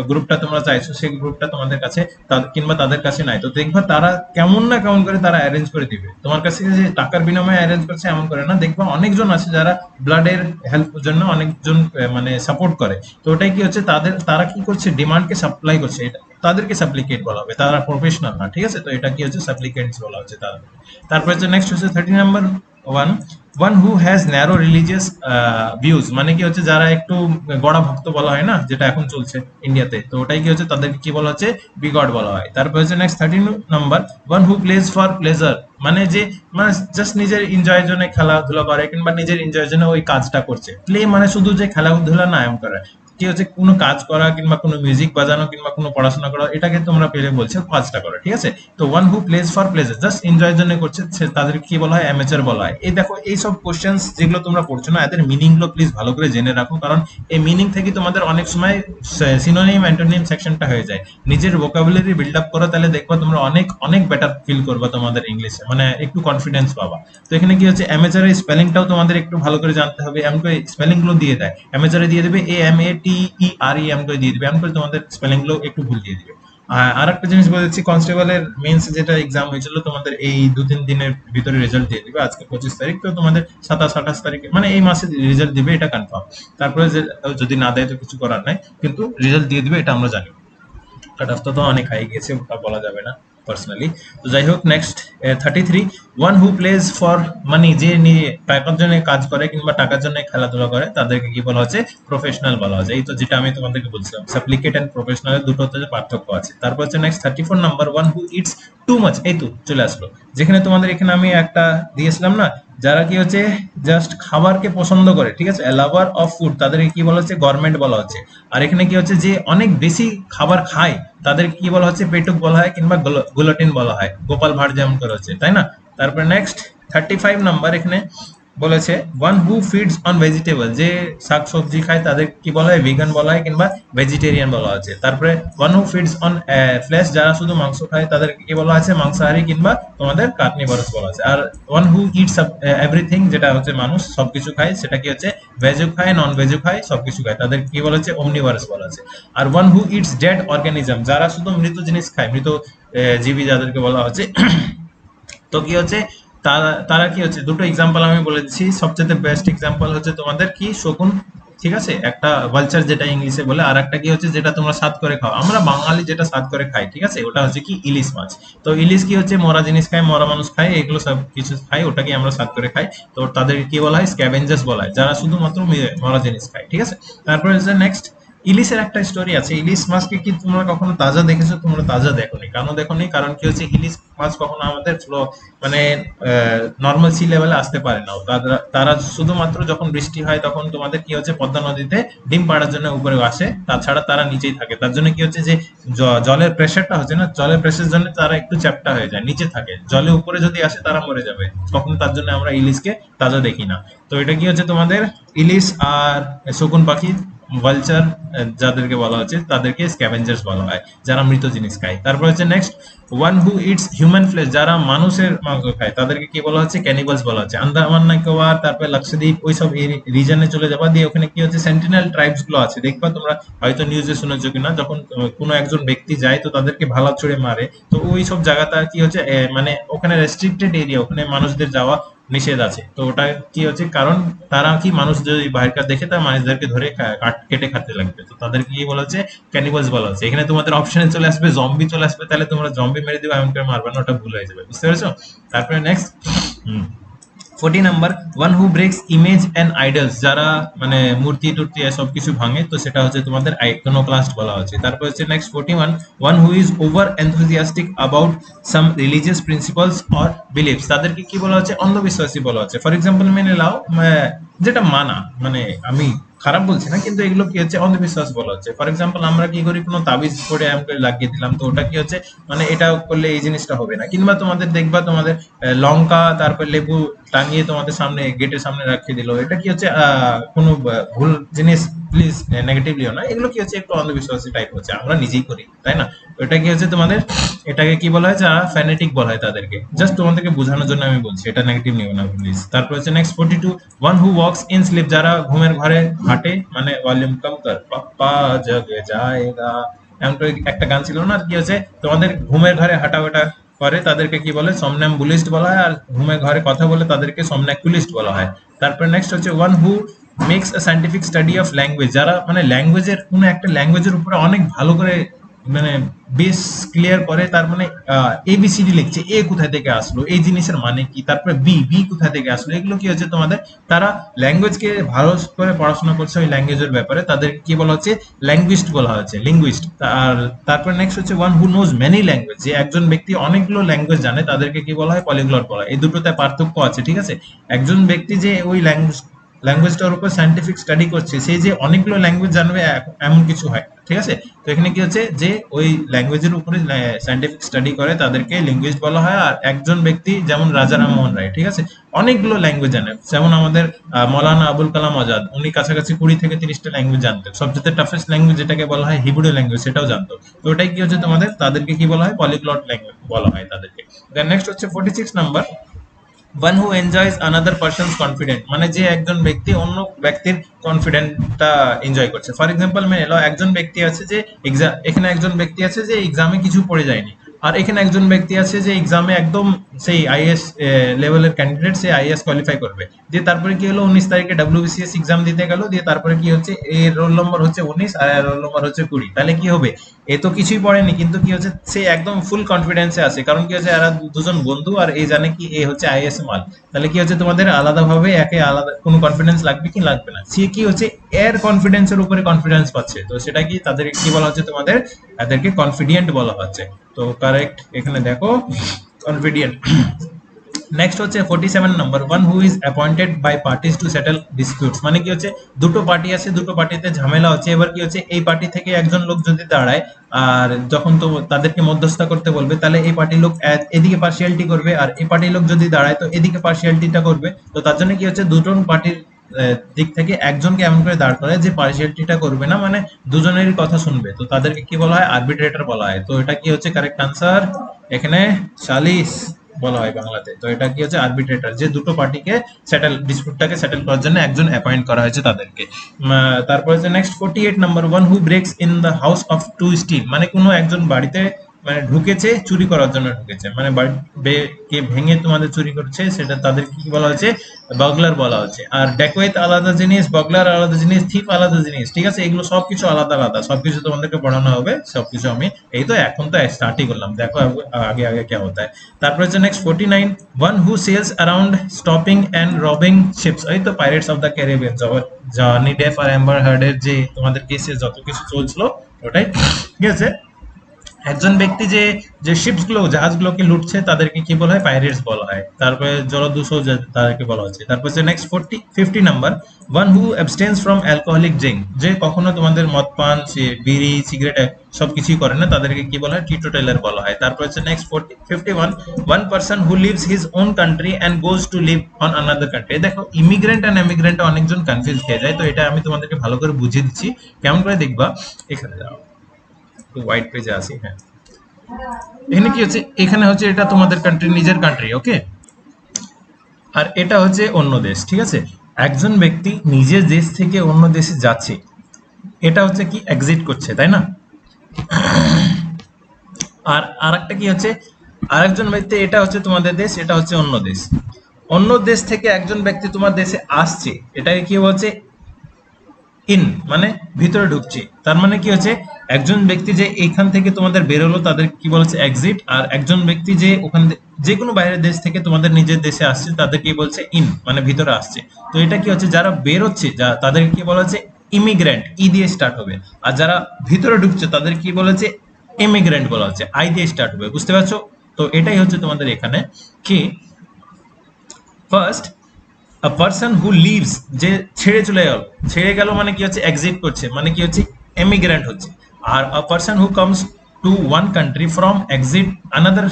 গ্রুপটা তোমরা চাইছো সেই গ্রুপটা তোমাদের কাছে কিংবা তাদের কাছে নাই, তো দেখবা তারা কেমন না কেমন করে তারা অ্যারেঞ্জ করে দিবে তোমার কাছে, যে টাকার বিনিময়ে অ্যারেঞ্জ করছে এমন করে না, দেখবা অনেকজন আছে যারা ব্লাডের হেল্প জন্য অনেকজন মানে সাপোর্ট করে। তো ওটাই কি হচ্ছে, তারা কি করছে, ডিমান্ডকে সাপ্লাই করছে, এটা তাদেরকে সাপ্লিকেট বলা হবে, তারা প্রফেশনাল না, ঠিক আছে। তো এটা কি হচ্ছে, সাপ্লিকেন্টস বলা হচ্ছে তাদের। তারপর হচ্ছে নেক্সট হচ্ছে 30 number, one one who has narrow religious views, মানে কি হচ্ছে যারা একটু গড়া ভক্ত বলা হয় না, যেটা এখন চলছে ইন্ডিয়াতে, তো ওটাই কি হচ্ছে তাদেরকে কি বলা হচ্ছে, বিগড বলা হয়। তারপর হচ্ছে next 13 number, one who plays for pleasure, মানে যে মানে জাস্ট নিজের এনজয়ের জন্য খেলাধুলা করে কিংবা নিজের এনজয়ের জন্য ওই কাজটা করছে। প্লে মানে শুধু যে খেলাধুলা না এমন করে, কি হচ্ছে কোনো কাজ করা কিংবা কোনো মিউজিক বাজানো কিংবা কোনো পড়াশোনা করা, এটাকে তোমরা পেলে বলছে কাজটা করে, ঠিক আছে। তো one who plays for pleasure, just এনজয়ের জন্য করছে, তাদেরকে কি বলা হয়, অ্যামেচার বলা হয়। এই দেখো এই সব কোশ্চেন্স যেগুলো তোমরা পড়ছো না, এদের মিনিং গুলো প্লিজ ভালো করে জেনে রাখো, কারণ এই মিনিং থেকে তোমাদের অনেক সময় সিনোনিম অ্যান্টোনিম সেকশনটা হয়ে যায়। নিজের ভোকাবুলারি বিল্ড আপ করো, তাহলে দেখবা তোমরা অনেক অনেক বেটার ফিল করবা তোমাদের ইংলিশে, মানে একটু কনফিডেন্স পাবা। তো এখানে কি হচ্ছে, অ্যামেচারের স্পেলিংটাও তোমাদের একটু ভালো করে জানতে হবে। এমন করে স্পেলিং গুলো দিয়ে দেয়, অ্যামেচারে দিয়ে দেবে AMATERE, এমন করে দিয়ে দিবে, এমন করে তোমাদের স্পেলিং গুলো একটু ভুল দিয়ে দিবে। আর একটা জিনিস বলেছি, কনস্টেবলের মেন্স যেটা এক্সাম হয়েছিল তোমাদের এই 2-3 দিনের ভিতরে রেজাল্ট দিয়ে দিবে। আজকে 25 তারিখ, তো তোমাদের 27-28 তারিখে মানে এই মাসে রেজাল্ট দিবে, এটা কনফার্ম। তারপরে যদি না দেয় তো কিছু করার নাই, কিন্তু রেজাল্ট দিয়ে দিবে এটা আমরা জানি। কাট অফ তো অনেক হাই গেছে, ওটা বলা যাবে না পার্সোনালি। তো যাই হোক, next 33, one who plays for money, যে নিয়ে টাকার জন্য কাজ করে কিংবা টাকার জন্য খেলাধুলা করে, তাদেরকে কি বলা হচ্ছে, প্রফেশনাল বলা হচ্ছে। এই তো যেটা আমি তোমাদেরকে বলছিলাম, সাপ্লিকেট এন্ড প্রফেশনাল দুটোতে পার্থক্য আছে। তারপর হচ্ছে next 34 number, one who it's too much, এই তো চলে আসলো, যেখানে তোমাদের এখানে আমি একটা দিয়েছিলাম না, যারা কি হচ্ছে জাস্ট খাবারকে পছন্দ করে, ঠিক আছে, লাভার অফ ফুড, তাদেরকে কি বলা হচ্ছে, গভর্নমেন্ট বলা হচ্ছে। আর এখানে কি হচ্ছে, যে অনেক বেশি খাবার খায়, তাদেরকে কি বলা হচ্ছে, পেটুক বলা হয় কিংবা গ্লুটেন বলা হয়, গোপাল ভাঁড় যেমন করে হচ্ছে, তাই না। তারপরে নেক্সট 35 নাম্বার, এখানে বলেছে one who feeds on vegetable, যে শাক সবজি খায় তাদের কি বলা হয়, ভিগান বলা হয় কিংবা ভেজিটেরিয়ান বলা হচ্ছে। তারপরে one who feeds on flash, যারা শুধু মাংস খায় তাদেরকে কি বলা আছে, মাংসাহারি কিংবা তোমাদের কার্নিভোরাস বলা আছে। আর ওয়ান হু ইটস এভরিথিং, যেটা হচ্ছে মানুষ সবকিছু খায়, সেটা কি হচ্ছে, ভেজও খায় নন ভেজও খায় সবকিছু খায়, তাদের কি বলা হচ্ছে, ওমনিভারাস বলা আছে। আর one who eats dead organism, যারা শুধু মৃত জিনিস খায়, মৃত জীবী যাদেরকে বলা হচ্ছে। তো কি হচ্ছে, তারা তারা কি হচ্ছে, দুটো এক্সাম্পল আমি বলে দিচ্ছি। সবচেয়ে বেস্ট এক্সাম্পল হচ্ছে তোমাদের কি, শকুন, ঠিক আছে, একটা ভালচার যেটা ইংলিশে বলে, আর একটা কি হচ্ছে যেটা তোমরা স্বাদ করে খাও, আমরা বাঙালি যেটা স্বাদ করে খাই, ঠিক আছে, ওটা হচ্ছে কি, ইলিশ মাছ। তো ইলিশ কি হচ্ছে, মরা জিনিস খায়, মরা মানুষ খায়, এগুলো সব কিছু খায়, ওটাকে আমরা স্বাদ করে খাই। তো তাদেরকে কি বলা হয়, স্ক্যাভেঞ্জার্স বলা হয়, যারা শুধুমাত্র মরা জিনিস খায়, ঠিক আছে। তারপরে হচ্ছে নেক্সট, ইলিশের একটা স্টোরি আছে। ইলিশ মাছকে কি তোমরা কখনো তাজা দেখেছো? তোমরা তাজা দেখোনি, কেন দেখোনি? কারণ কি হচ্ছে, ইলিশ মাছ কখনো আমাদের মানে নর্মাল সি লেভেলে আসতে পারে না। তারা শুধুমাত্র যখন বৃষ্টি হয় তখন তোমাদের কি হচ্ছে, পদ্মা নদীতে ডিম পাড়ার জন্য উপরে আসে, তাছাড়া তারা নিচেই থাকে। তার জন্য কি হচ্ছে, যে জলের প্রেশারটা হচ্ছে না, জলের প্রেশারের জন্য তারা একটু চ্যাপ্টা হয়ে যায়, নিচে থাকে। জলে উপরে যদি আসে তারা মরে যাবে কখনো, তার জন্য আমরা ইলিশকে তাজা দেখি না। তো এটা কি হচ্ছে তোমাদের, ইলিশ আর শকুন পাখি, ভালচার যাদেরকে বলা হচ্ছে, তাদেরকে স্ক্যাভেঞ্জার্স বলা হয়, যারা মৃত জিনিস খায়। তারপর হচ্ছে next, one who it's human flash, যারা মানুষের মাংস খায়, তাদেরকে কি বলা হচ্ছে, ক্যানিবালস বলা হচ্ছে। আন্দামান নিকোবর, তারপরে লাক্ষাদ্বীপ, ওইসব রিজনে চলে যাবা, দিয়ে ওখানে কি হচ্ছে, সেন্টিনেল ট্রাইবস গুলো আছে, দেখবা তোমরা হয়তো নিউজে শুনেছো কিনা, যখন কোনো একজন ব্যক্তি যায় তো তাদেরকে ভালা ছুড়ে মারে, তো ওই সব জায়গাটা কি হচ্ছে, মানে ওখানে রেস্ট্রিক্টেড এরিয়া, ওখানে মানুষদের যাওয়া নিষেধ আছে। তো ওটা কি হচ্ছে, কারণ তারা কি, মানুষ যদি বাইরেকার দেখে তার মানুষদেরকে ধরে কেটে খেতে লাগবে, তো তাদেরকে কি বলা হচ্ছে, ক্যানিবালস বলা হচ্ছে। এখানে তোমাদের অপশনে চলে আসবে জম্বি চলে আসবে, তাহলে তোমরা জম্বি মেরে দিবে, এমন করে মারবে না, ওটা ভুল হয়ে যাবে, বুঝতে পেরেছো। তারপরে next 40 number, one who breaks images and idols, যারা মানে মূর্তি টুর্তি এসব কিছু ভাঙে, তো সেটা হচ্ছে তোমাদের আইকনোক্লাস্ট বলা হচ্ছে। তারপর হচ্ছে next 41, one who is over enthusiastic about some religious principles or beliefs, তাদেরকে কি বলা হচ্ছে, অন্ধবিশ্বাসী বলা হচ্ছে। ফর এক্সাম্পল মেনে নাও, যেটা মানা, মানে আমি খারাপ বলছি না, কিন্তু এগুলো কি হচ্ছে, অন্ধবিশ্বাস বলা হচ্ছে। ফর এক্সাম্পল আমরা কি করি, কোনো তাবিজ করে আমরা লাগিয়ে দিলাম, তো ওটা কি হচ্ছে, মানে এটা করলে এই জিনিসটা হবে না। কিংবা তোমাদের দেখবা, তোমাদের লঙ্কা তারপর লেবু টাঙিয়ে তোমাদের সামনে, গেটের সামনে রাখিয়ে দিল, এটা কি হচ্ছে, কোনো ভুল জিনিস, প্লিজ নেগেটিভলিও না, এগুলো কি হচ্ছে, একটু অন্ধবিশ্বাসী টাইপ হচ্ছে, আমরা নিজেই করি, তাই না। ওটা কি হচ্ছে তোমাদের, এটাকে কি বলা হয়, যারা ফ্যানেটিক বলা হয় তাদেরকে, জাস্ট তোমাদেরকে বোঝানোর জন্য আমি বলছি, এটা নেগেটিভ নিও না প্লিজ। তারপর হচ্ছে next 42, one who walks in sleep, যারা ঘুমের ঘরে হাঁটে, মানে ভলিউম কম কর পাপ্পা জগ জায়েগা, এমন করে একটা গান ছিল না, কি হচ্ছে, তোমাদের ঘুমের ঘরে হাঁটা ওটা করে, তাদেরকে কি বলে, সমন্যাম্বুলিস্ট বলা হয়। আর ঘুমের ঘরে কথা বলে তাদেরকে সমন্যাকুলিস্ট বলা হয়। তারপর নেক্সট হচ্ছে, one who makes a scientific study of language, যারা মানে ল্যাঙ্গুয়েজের, কোনো একটা ল্যাঙ্গুয়েজের উপরে অনেক ভালো করে মানে বেস ক্লিয়ার করে, তার মানে এবিসিডি লিখছে, এ কোথা থেকে আসলো, এই জিনিসের মানে কি, তারপরে বি, বি কোথা থেকে আসলো, এগুলো কি হচ্ছে তোমাদের, তারা ল্যাঙ্গুয়েজকে ভালো করে পড়াশোনা করছে ওই ল্যাঙ্গুয়েজের ব্যাপারে, তাদের কি বলা হচ্ছে, ল্যাঙ্গুইস্ট বলা হচ্ছে, লিঙ্গুইস্ট। আর তারপর নেক্সট হচ্ছে one who nose many language, যে একজন ব্যক্তি অনেকগুলো ল্যাঙ্গুয়েজ জানে তাদেরকে কি বলা হয়, পলিগ্লট বলা হয়। এই দুটোতে পার্থক্য আছে, ঠিক আছে। একজন ব্যক্তি যে ওই ল্যাঙ্গুয়েজটার উপর সায়েন্টিফিক স্টাডি করছে, সে যে অনেকগুলো ল্যাঙ্গুয়েজ জানবে এমন কিছু হয়, ঠিক আছে। তো এখানে কি হচ্ছে, যে ওই ল্যাঙ্গুয়েজের উপরে সায়েন্টিফিক স্টাডি করে তাদেরকে লিঙ্গুইস্ট বলা হয়। আর একজন ব্যক্তি যেমন রাজা রামমোহন রায়, ঠিক আছে, অনেকগুলো ল্যাঙ্গুয়েজ জানে, যেমন আমাদের মৌলানা আবুল কালাম আজাদ, উনি কাছাকাছি 20 থেকে 30টা ল্যাঙ্গুয়েজ জানতেন। সবচেয়ে টাফেস্ট ল্যাঙ্গুয়েজ যেটাকে বলা হয় হিব্রু ল্যাঙ্গুয়েজ, সেটাও জানতো। তো ওটাই কি হচ্ছে তোমাদের, তাদেরকে কি বলা হয়, পলিগ্লট ল্যাঙ্গুয়েজ বলা হয় তাদেরকে। দেন নেক্সট হচ্ছে 46 নাম্বার, ওয়ান হু এনজয়স আনাদার পারসনস কনফিডেন্ট, মানে যে একজন ব্যক্তি অন্য ব্যক্তির কনফিডেন্টটা এনজয় করছে। ফর এক্সাম্পল মেনে নাও একজন ব্যক্তি আছে যে এখানে একজন ব্যক্তি আছে যে এক্সামে কিছু পড়ে যায়নি, আর এখানে একজন ব্যক্তি আছে যে এক্সামে একদম সেই আইএস লেভেলের ক্যান্ডিডেট, সে আইএস কোয়ালিফাই করবে। দিয়ে তারপরে কি হলো, 19 তারিখে WBCS এক্সাম দিতে গেল, দিয়ে তারপরে কি হচ্ছে, এর রোল নম্বর হচ্ছে 19 আর এর রোল নম্বর হচ্ছে 20। তাহলে কি হবে, এ তো কিছুই পড়েনি, কিন্তু কি হচ্ছে, সে একদম ফুল কনফিডেন্সে আছে, কারণ কি হচ্ছে, এরা দুজন বন্ধু আর এই জানে কি এ হচ্ছে আইএস মাল। তাহলে কি হচ্ছে, তোমাদের আলাদাভাবে একে আলাদা কোনো কনফিডেন্স লাগবে কি লাগবে না, সে কি হচ্ছে এর কনফিডেন্সের উপরে কনফিডেন্স পাচ্ছে, তো সেটা কি তাদের কি বলা হচ্ছে, তোমাদের তাদেরকে কনফিডেন্ট বলা হচ্ছে। তো কারেক্ট এখানে দেখো, কনফিডেন্ট। নেক্সট হচ্ছে 47 number, one who is appointed by parties to settle disputes, মানে কি হচ্ছে, দুটো পার্টি আছে, দুটো পার্টিতে ঝামেলা হচ্ছে, এবার কি হচ্ছে, এই পার্টি থেকে একজন লোক যদি দাঁড়ায় আর যখন তো তাদেরকে মধ্যস্থতা করতে বলবে, তাহলে এই পার্টির লোক এদিকে পার্সিয়ালিটি করবে, আর এই পার্টির লোক যদি দাঁড়ায় তো এদিকে পার্সিয়ালিটিটা করবে। তো তার জন্য কি হচ্ছে, দুটো পার্টির দিক থেকে একজনকে এমন করে দাঁড় করায় যে পার্সিয়ালিটিটা করবে না, মানে দুজনেরই কথা শুনবে, তো তাদেরকে কি বলা হয়, আরবিট্রেটর বলা হয়। তো এটা কি হচ্ছে কারেক্ট আনসার, এখানে সালিস বলা হয় বাংলাতে। তো এটা কি হচ্ছে, আরবিট্রেটর, যে দুটো পার্টিকে ডিসপিউটটাকে সেটেল করার জন্য একজন অ্যাপয়েন্ট করা হয়েছে তাদেরকে। তারপর হচ্ছে next 48 number, one who breaks in the house of to steal, মানে কোনো একজন বাড়িতে মানে ঢুকেছে, চুরি করার জন্য ঢুকেছে, মানে কে ভেঙে তোমাদের চুরি করছে, সেটা তাদের কি বলা হচ্ছে, বগলার বলা হচ্ছে। আর ডেকোয়েত আলাদা জিনিস, বগলার আলাদা জিনিস, থিপ আলাদা জিনিস, ঠিক আছে, এগুলো সবকিছু আলাদা আলাদা, সবকিছু তোমাদেরকে পড়ানো হবে, সবকিছু আমি এই তো এখন তো স্টার্টই করলাম, দেখো আগে আগে क्या होता है। তারপর হচ্ছে next 49, one who sails around stopping and robbing ships, এই তো pirates of the Caribbean, Johnny Depp আর অ্যাম্বার হার্ডের যে তোমাদের কেসে যত কিছু চলছিল ওটাই, ঠিক আছে। একজন ব্যক্তি যে যে শিপস গুলো, জাহাজগুলোকে লুটছে, তাদেরকে কি বলা হয়, পাইরেটস বলা হয়। তারপরে জলদস্যু তাদেরকে বলা হচ্ছে। তারপর হচ্ছে next 50 number, one who abstains from alcoholic drink, যে কখনো তোমাদের মদ পান, সে বিড়ি সিগারেট সবকিছুই করে না, তাদেরকে কি বলা হয়, টিটোটাইলার বলা হয়। তারপর হচ্ছে next 51, one person who leaves his own country and goes to live on another country. দেখো ইমিগ্রেন্ট অ্যান্ড এমিগ্রেন্ট অনেকজন কনফিউজ হয়ে যায়, তো এটা আমি তোমাদেরকে ভালো করে বুঝিয়ে দিচ্ছি, কেমন করে দেখবা। এখানে যাও, একটু হোয়াইট পেজে আসি, হ্যাঁ, এখানে কি হচ্ছে, এখানে হচ্ছে এটা তোমাদের কান্ট্রি, নিজের কান্ট্রি, ওকে, আর এটা হচ্ছে অন্য দেশ, ঠিক আছে। একজন ব্যক্তি নিজের দেশ থেকে অন্য দেশে যাচ্ছে, এটা হচ্ছে কি এক্সিট করছে, তাই না। আর আরেকটা কি হচ্ছে, আরেকজন ব্যক্তি, এটা হচ্ছে তোমাদের দেশ, এটা হচ্ছে অন্য দেশ। অন্য দেশ থেকে একজন ব্যক্তি তোমার দেশে আসছে, এটাকে কি বলছে, ইন, মানে ভিতরে ঢুকছে। তার মানে কি হচ্ছে, একজন ব্যক্তি যে এখান থেকে তোমাদের বেরোলো তাদের কি বলছে এক্সিট, আর একজন ব্যক্তি যে ওখান যে কোনো বাইরের দেশ থেকে তোমাদের নিজের দেশে আসছে তাদের কি বলছে ইন, মানে ভিতরে আসছে। তো এটা কি হচ্ছে, যারা বেরোচ্ছে তাদের কি বলা হচ্ছে ইমিগ্রেন্ট, ই দিয়ে স্টার্ট হবে। আর যারা ভিতরে ঢুকছে তাদের কি বলেছে, ইমিগ্রেন্ট বলা হচ্ছে, আই দিয়ে স্টার্ট হবে, বুঝতে পারছো। তো এটাই হচ্ছে তোমাদের এখানে কি, first a person who lives, যে ছেড়ে চলে গেল, ছেড়ে গেল মানে কি হচ্ছে এক্সিট করছে, মানে কি হচ্ছে এমিগ্রেন্ট হচ্ছে। আর a person who comes to one country from exit another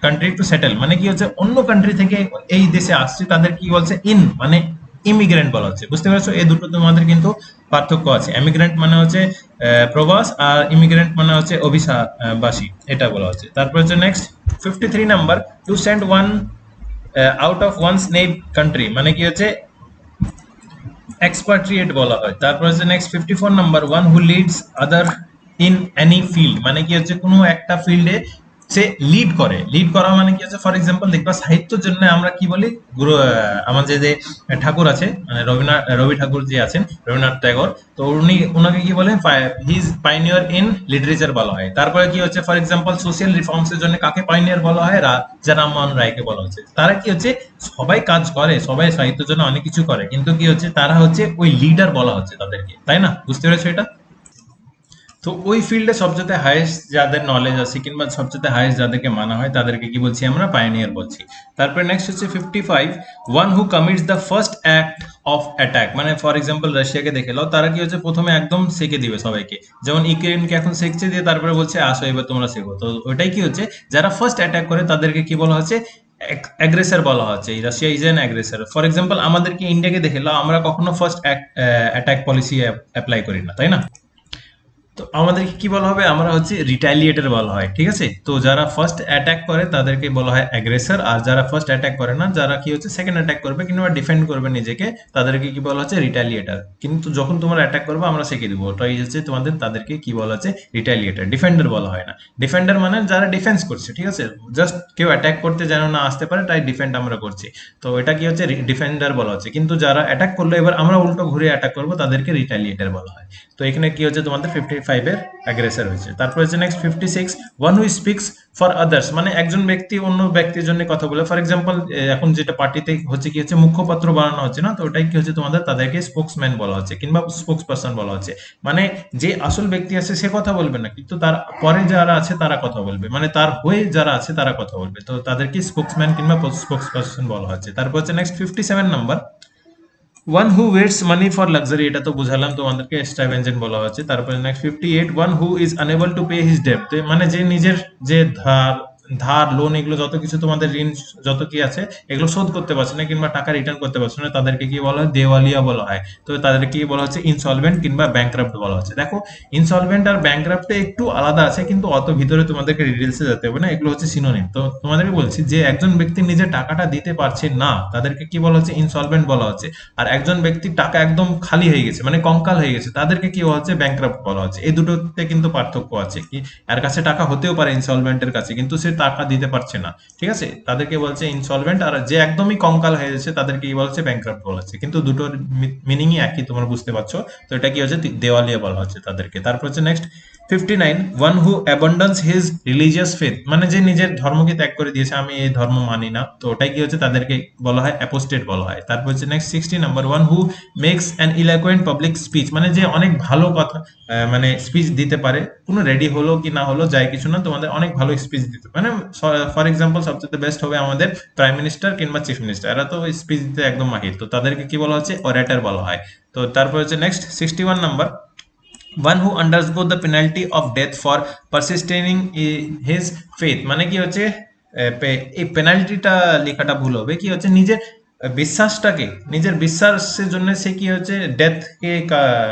country to settle, মানে কি হচ্ছে অন্য কান্ট্রি থেকে এই দেশে আসছে, তাদের কি বলছে ইন, মানে ইমিগ্রেন্ট বলা হচ্ছে, বুঝতে পারছো। এই দুটো তোমাদের কিন্তু পার্থক্য আছে, ইমিগ্রেন্ট মানে হচ্ছে প্রবাস, আর ইমিগ্রেন্ট মানে হচ্ছে অভিবাসী, এটা বলা হচ্ছে। তারপর হচ্ছে next 53 number, to send one out of one's name country, মানে কি হচ্ছে এক্সপাট্রিয়েট বলা হয়। তারপর হচ্ছে next 54 number, one who leads other in any field, মানে কি হচ্ছে কোনো একটা ফিল্ডে সে লিড করা মানে কি হচ্ছে, ফর এক্সাম্পল দেখবা সাহিত্যের জন্য আমরা কি বলি, আমাদের যে ঠাকুর আছে, মানে রবি ঠাকুর যে আছেন, রবীন্দ্রনাথ ট্যাগর, তো উনাকে কি বলে, he is pioneer in literature বলা হয়। তারপরে কি হচ্ছে, ফর এক্সাম্পল সোশ্যাল রিফর্মস এর জন্য কাকে পাইনিয়ার বলা হয়, রাজা রামমোহন রায়কে বলা হচ্ছে। তারা কি হচ্ছে, সবাই কাজ করে, সবাই সাহিত্যের জন্য অনেক কিছু করে, কিন্তু কি হচ্ছে, তারা হচ্ছে ওই লিডার বলা হচ্ছে তাদেরকে, তাই না? বুঝতে পেরেছো এটা? তো ওই ফিল্ডে সবচেয়ে হাইয়েস্ট যাদের নলেজ আছে কিংবা সবচেয়ে হাইয়েস্ট যাদেরকে মানা হয় তাদেরকে কি বলছি আমরা, পায়োনিয়ার বলছি। তারপরে নেক্সট হচ্ছে 55, one who commits the first act of attack. মানে ফর এক্সাম্পল রাশিয়াকে দেখে নাও, তারা কি হচ্ছে প্রথমে একদম সেকে দিবে সবাইকে, যেমন ইউক্রেনকে এখন সেকছে দিয়ে তারপরে বলছে আসো এবার তোমরা শেখো। তো ওইটাই কি হচ্ছে, যারা ফার্স্ট অ্যাটাক করে তাদেরকে কি বলা হচ্ছে, অ্যাগ্রেসর বলা হচ্ছে। Russia is an aggressor. For example আমাদেরকে ইন্ডিয়াকে দেখে নাও, আমরা কখনো ফার্স্ট অ্যাটাক পলিসি অ্যাপ্লাই করি না, তাই না? তো আমাদেরকে কি বলা হবে, আমরা হচ্ছে রিটালিয়েটর বলা হয়, ঠিক আছে? তো যারা ফার্স্ট অ্যাটাক করে তাদেরকে বলা হয় অ্যাগ্রেসর, আর যারা ফার্স্ট অ্যাটাক করে না, যারা কি হচ্ছে সেকেন্ড অ্যাটাক করবে কিংবা ডিফেন্ড করবে নিজেকে, তাদেরকে কি বলা হচ্ছে, রিটালিয়েটর। কিন্তু যখন তোমরা অ্যাটাক করবে আমরা শিখিয়ে দেবো, ওটাই হচ্ছে তোমাদের, তাদেরকে কি বলা হচ্ছে, রিটালিয়েটর। ডিফেন্ডার বলা হয় না। ডিফেন্ডার মানে যারা ডিফেন্স করছে, ঠিক আছে, জাস্ট কেউ অ্যাটাক করতে যেন না আসতে পারে, তাই ডিফেন্ড আমরা করছি। তো এটা কি হচ্ছে, ডিফেন্ডার বলা হচ্ছে। কিন্তু যারা অ্যাটাক করলো এবার আমরা উল্টো ঘুরে অ্যাটাক করবো, তাদেরকে রিটালিয়েটর বলা হয়। তো এখানে কি হচ্ছে, তোমাদের 55 এর অ্যাগ্রেসর হয়েছে। তারপর হচ্ছে next 56, one who speaks for others. মানে একজন ব্যক্তি অন্য ব্যক্তির জন্য কথা বলে। ফর এক্সাম্পল এখন যেটা পার্টিতে হচ্ছে কি হচ্ছে, মুখপত্র বানানো হচ্ছে না, তো ওটাই কি হচ্ছে তোমাদের, তাদেরকে স্পোক্সম্যান বলা হচ্ছে কিংবা স্পোক্স পারসন বলা হচ্ছে। মানে যে আসল ব্যক্তি আছে সে কথা বলবে না, কিন্তু তার পরে যারা আছে তারা কথা বলবে, মানে তার হয়ে যারা আছে তারা কথা বলবে, তো তাদেরকে স্পোক্সম্যান কিংবা স্পোক্স পারসন বলা হচ্ছে। তারপর হচ্ছে next 57 number, one who wastes money for luxury. এটা তো বুঝালাম তোমাদেরকে, এক্সট্রাভেঞ্জেন্ট বলা হচ্ছে। তারপরে next 58, one who is unable to pay his debt. মানে যে নিজের যে ধার ধার লোন এগুলো যত কিছু তোমাদের ঋণ যত কি আছে এগুলো শোধ করতে পারছে না কিংবা টাকা রিটার্ন করতে পারছে না, তাদেরকে কি বলা হয়, দেওয়ালিয়া বলা হয়। তো তাদেরকে কি বলা হচ্ছে, ইনসলভেন্ট কিংবা ব্যাংক্রাফট বলা হচ্ছে। দেখো ইনসলভেন্ট আর ব্যাংক্রাফটে একটু আলাদা আছে, কিন্তু অত ভিতরে তোমাদেরকে ডিটেলসে যেতে হবে না, এগুলো হচ্ছে সিনোনিম। তো তোমাদেরকে বলছি যে একজন ব্যক্তি নিজের টাকাটা দিতে পারছে না, তাদেরকে কি বলা হচ্ছে, ইনসলভেন্ট বলা হচ্ছে। আর একজন ব্যক্তির টাকা একদম খালি হয়ে গেছে, মানে কঙ্কাল হয়ে গেছে, তাদেরকে কি বলা হচ্ছে, ব্যাংক্রাফট বলা হচ্ছে। এই দুটোতে কিন্তু পার্থক্য আছে, কি এর কাছে টাকা হতেও পারে ইনসলভেন্টের কাছে, কিন্তু সে টাকা দিতে পারছে না, ঠিক আছে, তাদেরকে বলছে ইনসলভেন্ট। আর যে একদমই কঙ্কাল হয়ে গেছে তাদেরকে কি বলছে, ব্যাংক্রাফট বলা হচ্ছে। কিন্তু দুটোর মিনিংই একই, তোমরা বুঝতে পারছো। তো এটা কি হচ্ছে, দেওয়ালিয়া বলা হচ্ছে তাদেরকে। তারপর হচ্ছে next 59, one who abandons his religious faith. মানে যে নিজের ধর্মকে ত্যাগ করে দিয়েছে, আমি এই ধর্ম মানি না, তো ওটাই কি হচ্ছে, তাদেরকে বলা হয় অ্যাপোস্টেট বলা হয়। তারপর হচ্ছে next 60 number, one who makes an eloquent public speech. মানে যে অনেক ভালো কথা, মানে স্পিচ দিতে পারে, কোনো রেডি হলো কি না হলো যায় কিছু না, তোমাদের অনেক ভালো স্পিচ দিতে মানে, ফর এক্সাম্পল সবচেয়ে বেস্ট হবে আমাদের প্রাইম মিনিস্টার কিংবা চিফ মিনিস্টার, এরা তো স্পিচ দিতে একদম মাহির, তো তাদেরকে কি বলা হচ্ছে, অরেটর বলা হয়। তো তারপর হচ্ছে next 61 number, one who undergo the penalty of death for persisting in his faith। মানে কি হচ্ছে, এই পেনাল্টিটা লেখাটা ভুল হবে, কি হচ্ছে, নিজের বিশ্বাসটাকে, নিজের বিশ্বাসের জন্য সে কি হচ্ছে, ডেথ কে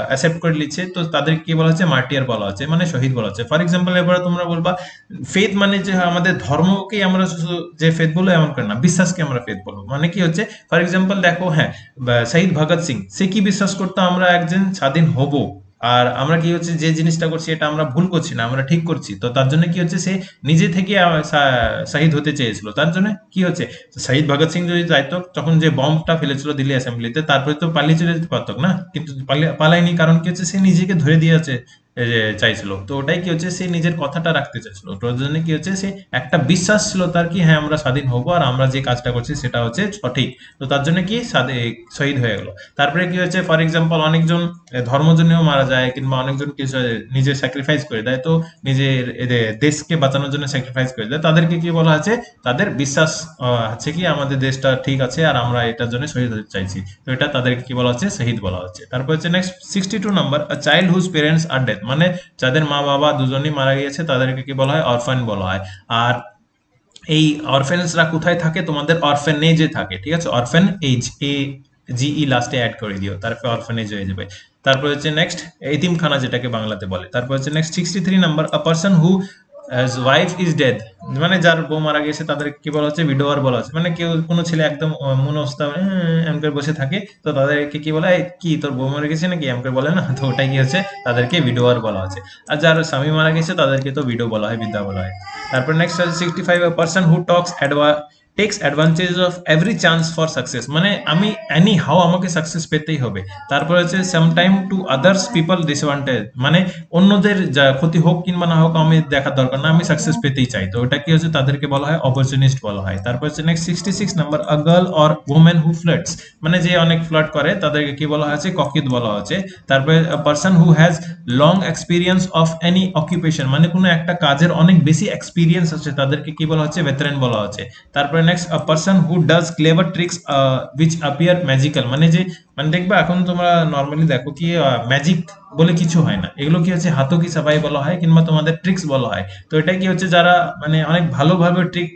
অ্যাকসেপ্ট করে নিচ্ছে, তো তাদের কি বলা হচ্ছে, মার্টিয়ার বলা হচ্ছে, মানে শহীদ বলা হচ্ছে। ফর এক্সাম্পল এবারে তোমরা বলবা ফেথ মানে যে আমাদের ধর্মকেই আমরা শুধু যে ফেথ বলবো এমন করে না, বিশ্বাসকে আমরা ফেথ বলবো। মানে কি হচ্ছে, ফর এক্সাম্পল দেখো, হ্যাঁ, শহীদ ভগৎ সিং সে কি বিশ্বাস করতো, আমরা একজন স্বাধীন হব, আর আমরা কি হচ্ছে যে জিনিসটা করছি এটা আমরা ভুল করছি না, আমরা ঠিক করছি। তো তার জন্য কি হচ্ছে, সে নিজে থেকে শহীদ হতে চেয়েছিল। তার জন্য কি হচ্ছে, শহীদ ভগৎ সিং যদি যাইতো, তখন যে বম্বটা ফেলেছিল দিল্লি অ্যাসেম্বলিতে, তারপরে তো পালিয়ে চলে যেতে পারতো না, কিন্তু পালায়নি, কারণ কি হচ্ছে, সে নিজেকে ধরে দিয়েছে চাইছিল। তো ওটাই কি হচ্ছে, সে নিজের কথাটা রাখতে চাইছিল। তো ওর জন্য কি হচ্ছে, সে একটা বিশ্বাস ছিল তার, কি হ্যাঁ আমরা স্বাধীন হবো আর আমরা যে কাজটা করছি সেটা হচ্ছে সঠিক। তো তার জন্য কি শহীদ হয়ে গেল। তারপরে কি হচ্ছে, ফর এক্সাম্পল অনেকজন ধর্ম জন্যও মারা যায় কিংবা অনেকজন কিছু নিজের স্যাক্রিফাইস করে দেয়, তো নিজের দেশকে বাঁচানোর জন্য স্যাক্রিফাইস করে দেয়, তাদেরকে কি বলা আছে, তাদের বিশ্বাস আছে কি আমাদের দেশটা ঠিক আছে আর আমরা এটার জন্য শহীদ হতে চাইছি, তো এটা তাদেরকে কি বলা হচ্ছে, শহীদ বলা হচ্ছে। তারপর হচ্ছে next 62 number, child whose parents are death. মানে যাদের মা বাবা দুজনই মারা গিয়েছে তাদেরকে কি বলা হয়, অরফান বলা হয়। আর এই অরফেন্সরা কোথায় থাকে, তোমাদের অরফেনেজে থাকে, ঠিক আছে, অরফেন এজ, জিই লাস্টে অ্যাড করে দিও, তারপর অরফেনেজ হয়ে যাবে। তারপর হচ্ছে নেক্সট এতিমখানা, যেটাকে বাংলাতে বলে। তারপর হচ্ছে next 63 number, a person who wife is dead. মানে যার বউ মারা গেছে তাদের কি বলা হচ্ছে, বিডোয়ার বলা হচ্ছে। মানে কেউ কোনো ছেলে একদম মনস্থা এম করে বসে থাকে, তো তাদেরকে কি বলা হয়, কি তোর বউ মারা গেছে নাকি এম করে বলে না, তো ওটাই কি হচ্ছে, তাদেরকে বিডোয়ার বলা হচ্ছে। আর যার স্বামী মারা গেছে তাদেরকে তো বিডো বলা হয়, বিধবা বলা হয়। তারপর নেক্সট আছে 65, a person who takes advantage of every chance for success, মানে আমি এনি হাউ আমাকে সাকসেস পেতেই হবে। তারপর হচ্ছে sometime to others people disadvantage, মানে অন্যদের যা ক্ষতি হোক কিংবা না হোক আমি দেখার দরকার না, আমি সাকসেস পেতেই চাই, তো এটা কি হচ্ছে তাদেরকে বলা হয় অপরচুনিস্ট বলা হয়। তারপর হচ্ছে next 66 number, a girl or women who flirts, মানে যে অনেক ফ্লার্ট করে তাদেরকে কি বলা হয়েছে, ককিত বলা হচ্ছে। তারপরে person who has long experience of any occupation, মানে কোনো একটা কাজের অনেক বেশি এক্সপিরিয়েন্স আছে তাদেরকে কি বলা হচ্ছে, ভেটারান বলা হচ্ছে। তারপরে next, a person who does clever tricks which appear magical, মানে যে মানে দেখবে এখন তোমরা নর্মালি দেখো কি ম্যাজিক বলে কিছু হয় না, এগুলো কি হচ্ছে হাতও কি সাফাই বলা হয় কিংবা তোমাদের ট্রিক্স বলা হয়। তো এটা কি হচ্ছে যারা মানে অনেক ভালোভাবে ট্রিক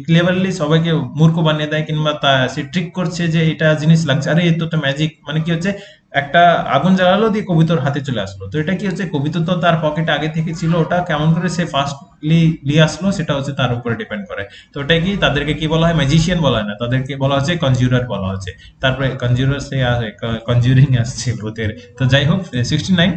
ক্লেভারলি সবাইকে মূর্খ বানিয়ে দেয় কিংবা তা সে ট্রিক করছে যে এটা জিনিস লাগছে, আরে এ তো ম্যাজিক, মানে কি হচ্ছে একটা আগুন জ্বালালো দিয়ে কবিতর হাতে চলে আসলো, তো এটা কি হচ্ছে কবিতা তো তার পকেটে আগে থেকে ছিল, ওটা কেমন করে সে ফার্স্টলি নিয়ে আসলো সেটা হচ্ছে তার উপরে ডিপেন্ড করে। তো ওটাই কি তাদেরকে কি বলা হয়, ম্যাজিশিয়ান বলা হয় না, তাদেরকে বলা হচ্ছে কনজিউরার বলা হচ্ছে। তারপরে কনজিউরার সে কনজিউরিং আসছে ভূতের। তো যাই হোক 69,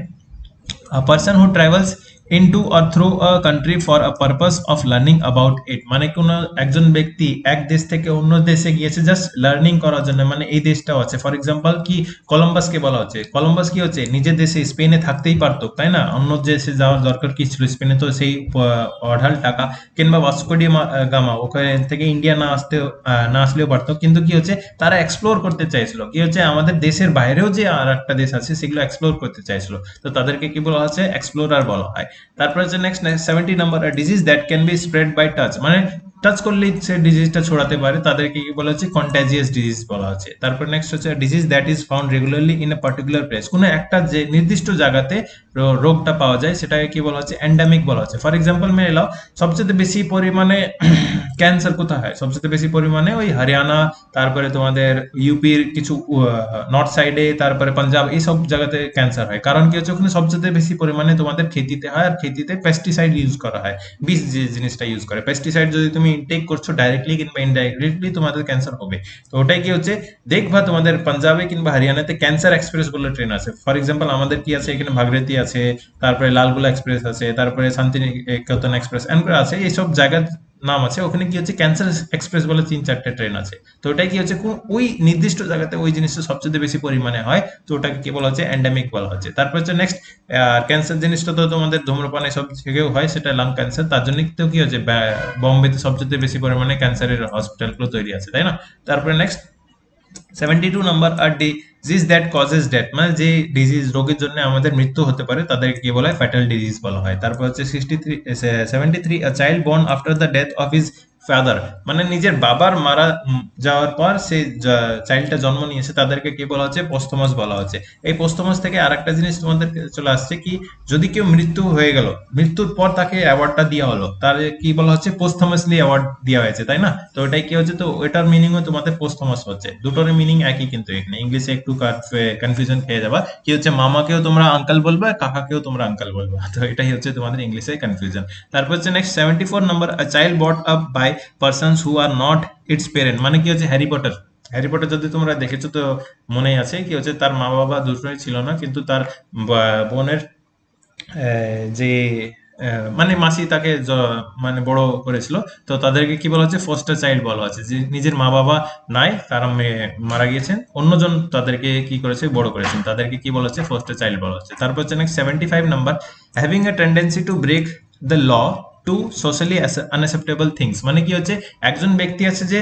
a person who travels into or through a country for a purpose of learning about it, মানে কোনো একজন ব্যক্তি এক দেশ থেকে অন্য দেশে গিয়েছে জাস্ট লার্নিং করার জন্য, মানে এই দেশটাও আছে। ফর এক্সাম্পল কি কলম্বাসকে বলা হচ্ছে, কলম্বাস কি হচ্ছে নিজের দেশে স্পেনে থাকতেই পারতো তাই না, অন্য দেশে যাওয়ার দরকার কি ছিল, স্পেনে তো সেই অঢাল টাকা, কিংবা ভাস্কো ডি গামা ওখানে থেকে ইন্ডিয়া না আসলেও পারতো, কিন্তু কি হচ্ছে তারা এক্সপ্লোর করতে চাইছিল, কি হচ্ছে আমাদের দেশের বাইরেও যে আর একটা দেশ আছে সেগুলো এক্সপ্লোর করতে চাইছিল, তো তাদেরকে কি বলা হচ্ছে, এক্সপ্লোরার বলা হয়। তারপরে হচ্ছে next 70 number, disease that can be spread by touch, মানে টাচ করলেই সে ডিজিজটা ছড়াতে পারে, তাদেরকে কি বলা হচ্ছে, কন্টাজিয়াস ডিজিজ বলা হচ্ছে। তারপর নেক্সট হচ্ছে disease that is found regularly in a particular place, কোনো একটা যে নির্দিষ্ট জায়গাতে রোগটা পাওয়া যায় সেটাকে কি বলা হচ্ছে, এন্ডেমিক বলা হচ্ছে। ফর এক্সাম্পল মেনে নাও সবচেয়ে বেশি পরিমাণে ক্যান্সার কোথায় হয়, সবচেয়ে বেশি পরিমাণে ওই হরিয়ানা, তারপরে তোমাদের ইউপির কিছু নর্থ সাইডে, তারপরে পাঞ্জাব, এই সব জায়গাতে ক্যান্সার হয়, কারণ কি হচ্ছে ওখানে সবচেয়ে বেশি পরিমাণে তোমাদের খেতিতে হয়, আর খেতিতে পেস্টিসাইড ইউজ করা হয়, বিষ যে জিনিসটা ইউজ করে, পেস্টিসাইড যদি তুমি ইনটেক করছো ডাইরেক্টলি কিংবা ইনডাইরেক্টলি তোমাদের ক্যান্সার হবে। তো ওটাই কি হচ্ছে দেখবা তোমাদের পাঞ্জাবে কিংবা হরিয়ানাতে ক্যান্সার এক্সপ্রেস বলে ট্রেন আছে। ফর এক্সাম্পল আমাদের কি আছে এখানে, ভাগীরথী আছে, তারপরে লালগোলা এক্সপ্রেস আছে, তারপরে শান্তিনিকেতন এক্সপ্রেস এমন আছে, এইসব জায়গার নাম আছে, ওখানে কি হচ্ছে ক্যান্সার এক্সপ্রেস বলে 3-4টে ট্রেন আছে। তো ওটাই কি হচ্ছে ওই নির্দিষ্ট জায়গাতে ওই জিনিসটা সবচেয়ে বেশি পরিমাণে হয়, তো ওটাকে কি বলা হচ্ছে, এন্ডেমিক বলা হচ্ছে। তারপর হচ্ছে নেক্সট, ক্যান্সার জিনিসটা তো তোমাদের ধূম্রপান সব থেকেও হয়, সেটা লাং ক্যান্সার, তার জন্য তো কি হচ্ছে বম্বেতে সবচেয়ে বেশি পরিমাণে ক্যান্সারের হসপিটাল গুলো তৈরি আছে তাই না। তারপরে next 72 number, are disease that causes death, মানে যে ডিজিজ রোগের জন্য আমাদের মৃত্যু হতে পারে তাদেরকে কি বলা হয়, ফ্যাটাল ডিজিজ বলা হয়। তারপর হচ্ছে 73, a child born after the death of his father, মানে নিজের বাবার মারা যাওয়ার পর সে চাইল্ডটা জন্ম নিয়েছে তাদেরকে কি বলা হচ্ছে, পোস্থমাস বলা হচ্ছে। এই পোস্থমাস থেকে আরেকটা জিনিস তোমাদের চলে আসছে কি, যদি কেউ মৃত্যু হয়ে গেল, মৃত্যুর পর তাকে অ্যাওয়ার্ডটা দেওয়া হলো, তার কি বলা হচ্ছে, পোস্থমাসলি অ্যাওয়ার্ড দেওয়া হয়েছে তাই না। তো ওটাই কি হচ্ছে, তো ওটার মিনিংও তোমাদের পোস্থমাস হচ্ছে, দুটোর মিনিং একই, কিন্তু এখানে ইংলিশে একটু কনফিউশন খেয়ে যাবা, কি হচ্ছে মামাকেও তোমরা আঙ্কেল বলবে, কাকাকেও তোমরা আঙ্কেল বলবে, তো এটাই হচ্ছে তোমাদের ইংলিশে কনফিউশন। তারপর হচ্ছে next 74 number, a child bought up by persons who are not its parent, মানে কি হচ্ছে হ্যারি পটার, হ্যারি পটার যদি তোমরা দেখেছো তো মনেই আছে, কি হচ্ছে তার মা বাবা দুজনেই ছিল না, কিন্তু তার বোনের যে মানে মাসি তাকে মানে বড় করেছিল, তো তাদেরকে কি বলা হচ্ছে, ফস্টার চাইল্ড বলা হচ্ছে, যে নিজের মা বাবা নাই, তারা মারা গিয়েছেন, অন্যজন তাদেরকে কি করেছে, বড় করেছেন, তাদেরকে কি বলা হচ্ছে, ফস্টার চাইল্ড বলা হচ্ছে। তারপর হচ্ছে next 75 number, having a tendency to break the law to socially unacceptable things, মানে কি হচ্ছে একজন ব্যক্তি আছে যে